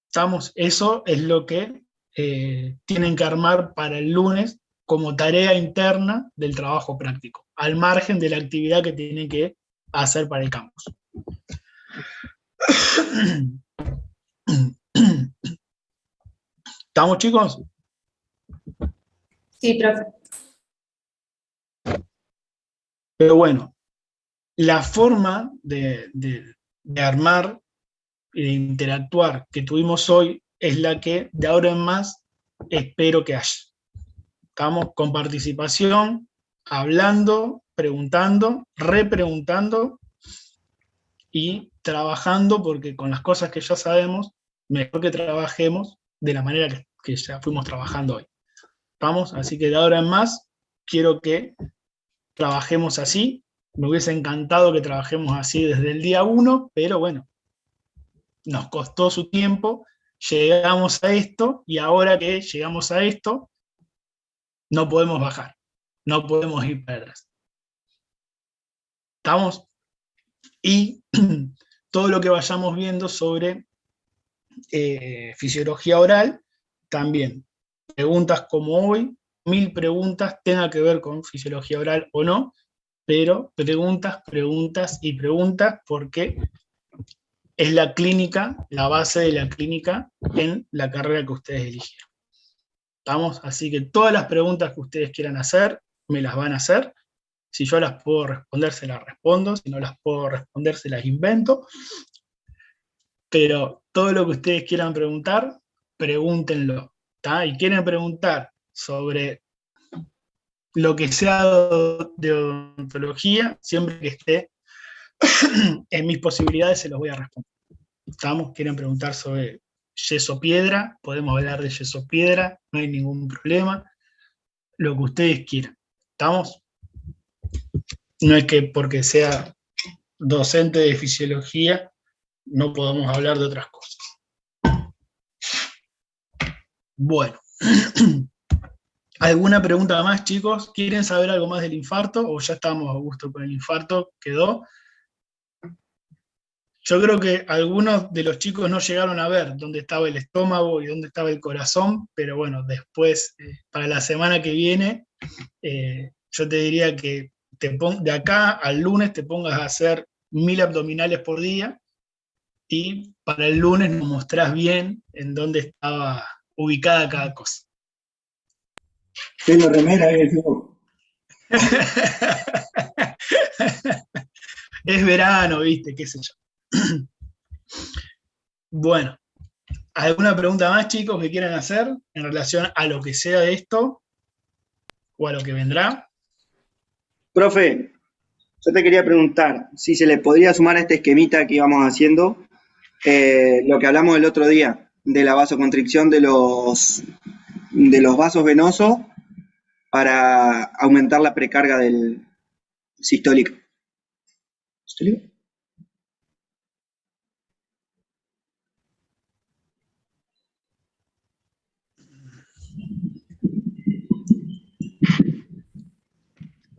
¿Estamos? Eso es lo que tienen que armar para el lunes como tarea interna del trabajo práctico, al margen de la actividad que tienen que hacer para el campus. ¿Estamos, chicos? Sí, profe. Pero bueno, la forma de armar y de interactuar que tuvimos hoy es la que de ahora en más espero que haya. Estamos con participación, hablando, preguntando, repreguntando y trabajando, porque con las cosas que ya sabemos, mejor que trabajemos de la manera que ya fuimos trabajando hoy. ¿Estamos? Así que de ahora en más quiero que trabajemos así. Me hubiese encantado que trabajemos así desde el día 1, pero bueno, nos costó su tiempo, llegamos a esto, y ahora que llegamos a esto, no podemos bajar, no podemos ir para atrás. ¿Estamos? Y todo lo que vayamos viendo sobre fisiología oral, también preguntas como hoy, 1000 preguntas, tenga que ver con fisiología oral o no, pero preguntas, preguntas y preguntas, porque es la clínica, la base de la clínica en la carrera que ustedes eligieron. ¿Estamos? Así que todas las preguntas que ustedes quieran hacer, me las van a hacer. Si yo las puedo responder, se las respondo. Si no las puedo responder, se las invento. Pero todo lo que ustedes quieran preguntar, pregúntenlo. ¿Tá? Y quieren preguntar sobre lo que sea de odontología, siempre que esté en mis posibilidades, se los voy a responder. ¿Estamos? Quieren preguntar sobre yeso piedra, podemos hablar de yeso piedra, no hay ningún problema. Lo que ustedes quieran. ¿Estamos? No es que porque sea docente de fisiología no podamos hablar de otras cosas. Bueno. ¿Alguna pregunta más, chicos? ¿Quieren saber algo más del infarto o ya estamos a gusto con el infarto? ¿Quedó? Yo creo que algunos de los chicos no llegaron a ver dónde estaba el estómago y dónde estaba el corazón, pero bueno, después, para la semana que viene, yo te diría que de acá al lunes te pongas a hacer 1000 abdominales por día, y para el lunes nos mostrás bien en dónde estaba ubicada cada cosa. Tengo remera ahí el juego. Es verano, viste, qué sé yo. Bueno, ¿alguna pregunta más, chicos, que quieran hacer en relación a lo que sea de esto o a lo que vendrá? Profe, yo te quería preguntar si se le podría sumar a este esquemita que íbamos haciendo lo que hablamos el otro día, de la vasoconstricción de los vasos venosos para aumentar la precarga del sistólica. ¿Sistólica?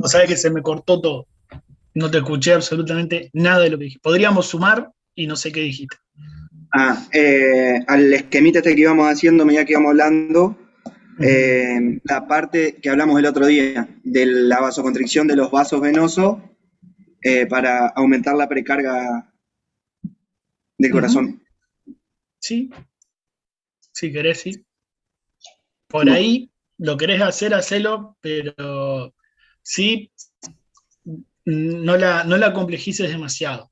O sea que se me cortó todo. No te escuché absolutamente nada de lo que dijiste. Podríamos sumar y no sé qué dijiste. Al esquemita este que íbamos haciendo, medida que íbamos hablando, la parte que hablamos el otro día, de la vasoconstricción de los vasos venosos para aumentar la precarga del corazón. Sí, si querés, sí. Por ahí lo querés hacer, hacelo, pero sí, no la complejices demasiado.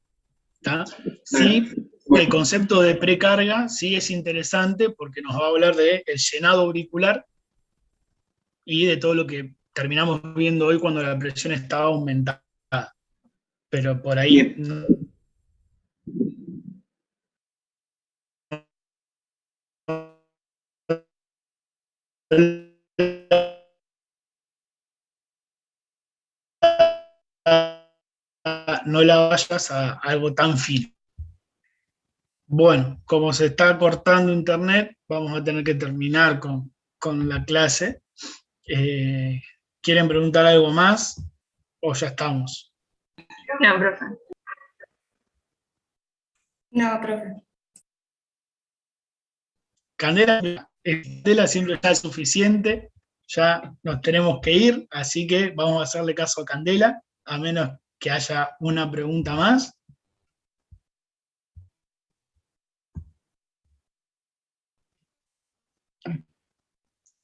¿Tá? Sí, el concepto de precarga sí es interesante porque nos va a hablar del llenado auricular y de todo lo que terminamos viendo hoy cuando la presión estaba aumentada. Pero por ahí no la vayas a algo tan fino. Bueno, como se está cortando internet, vamos a tener que terminar con la clase. ¿Quieren preguntar algo más o ya estamos? No, profe. No, profe. Candela siempre está suficiente, ya nos tenemos que ir, así que vamos a hacerle caso a Candela, a menos que haya una pregunta más.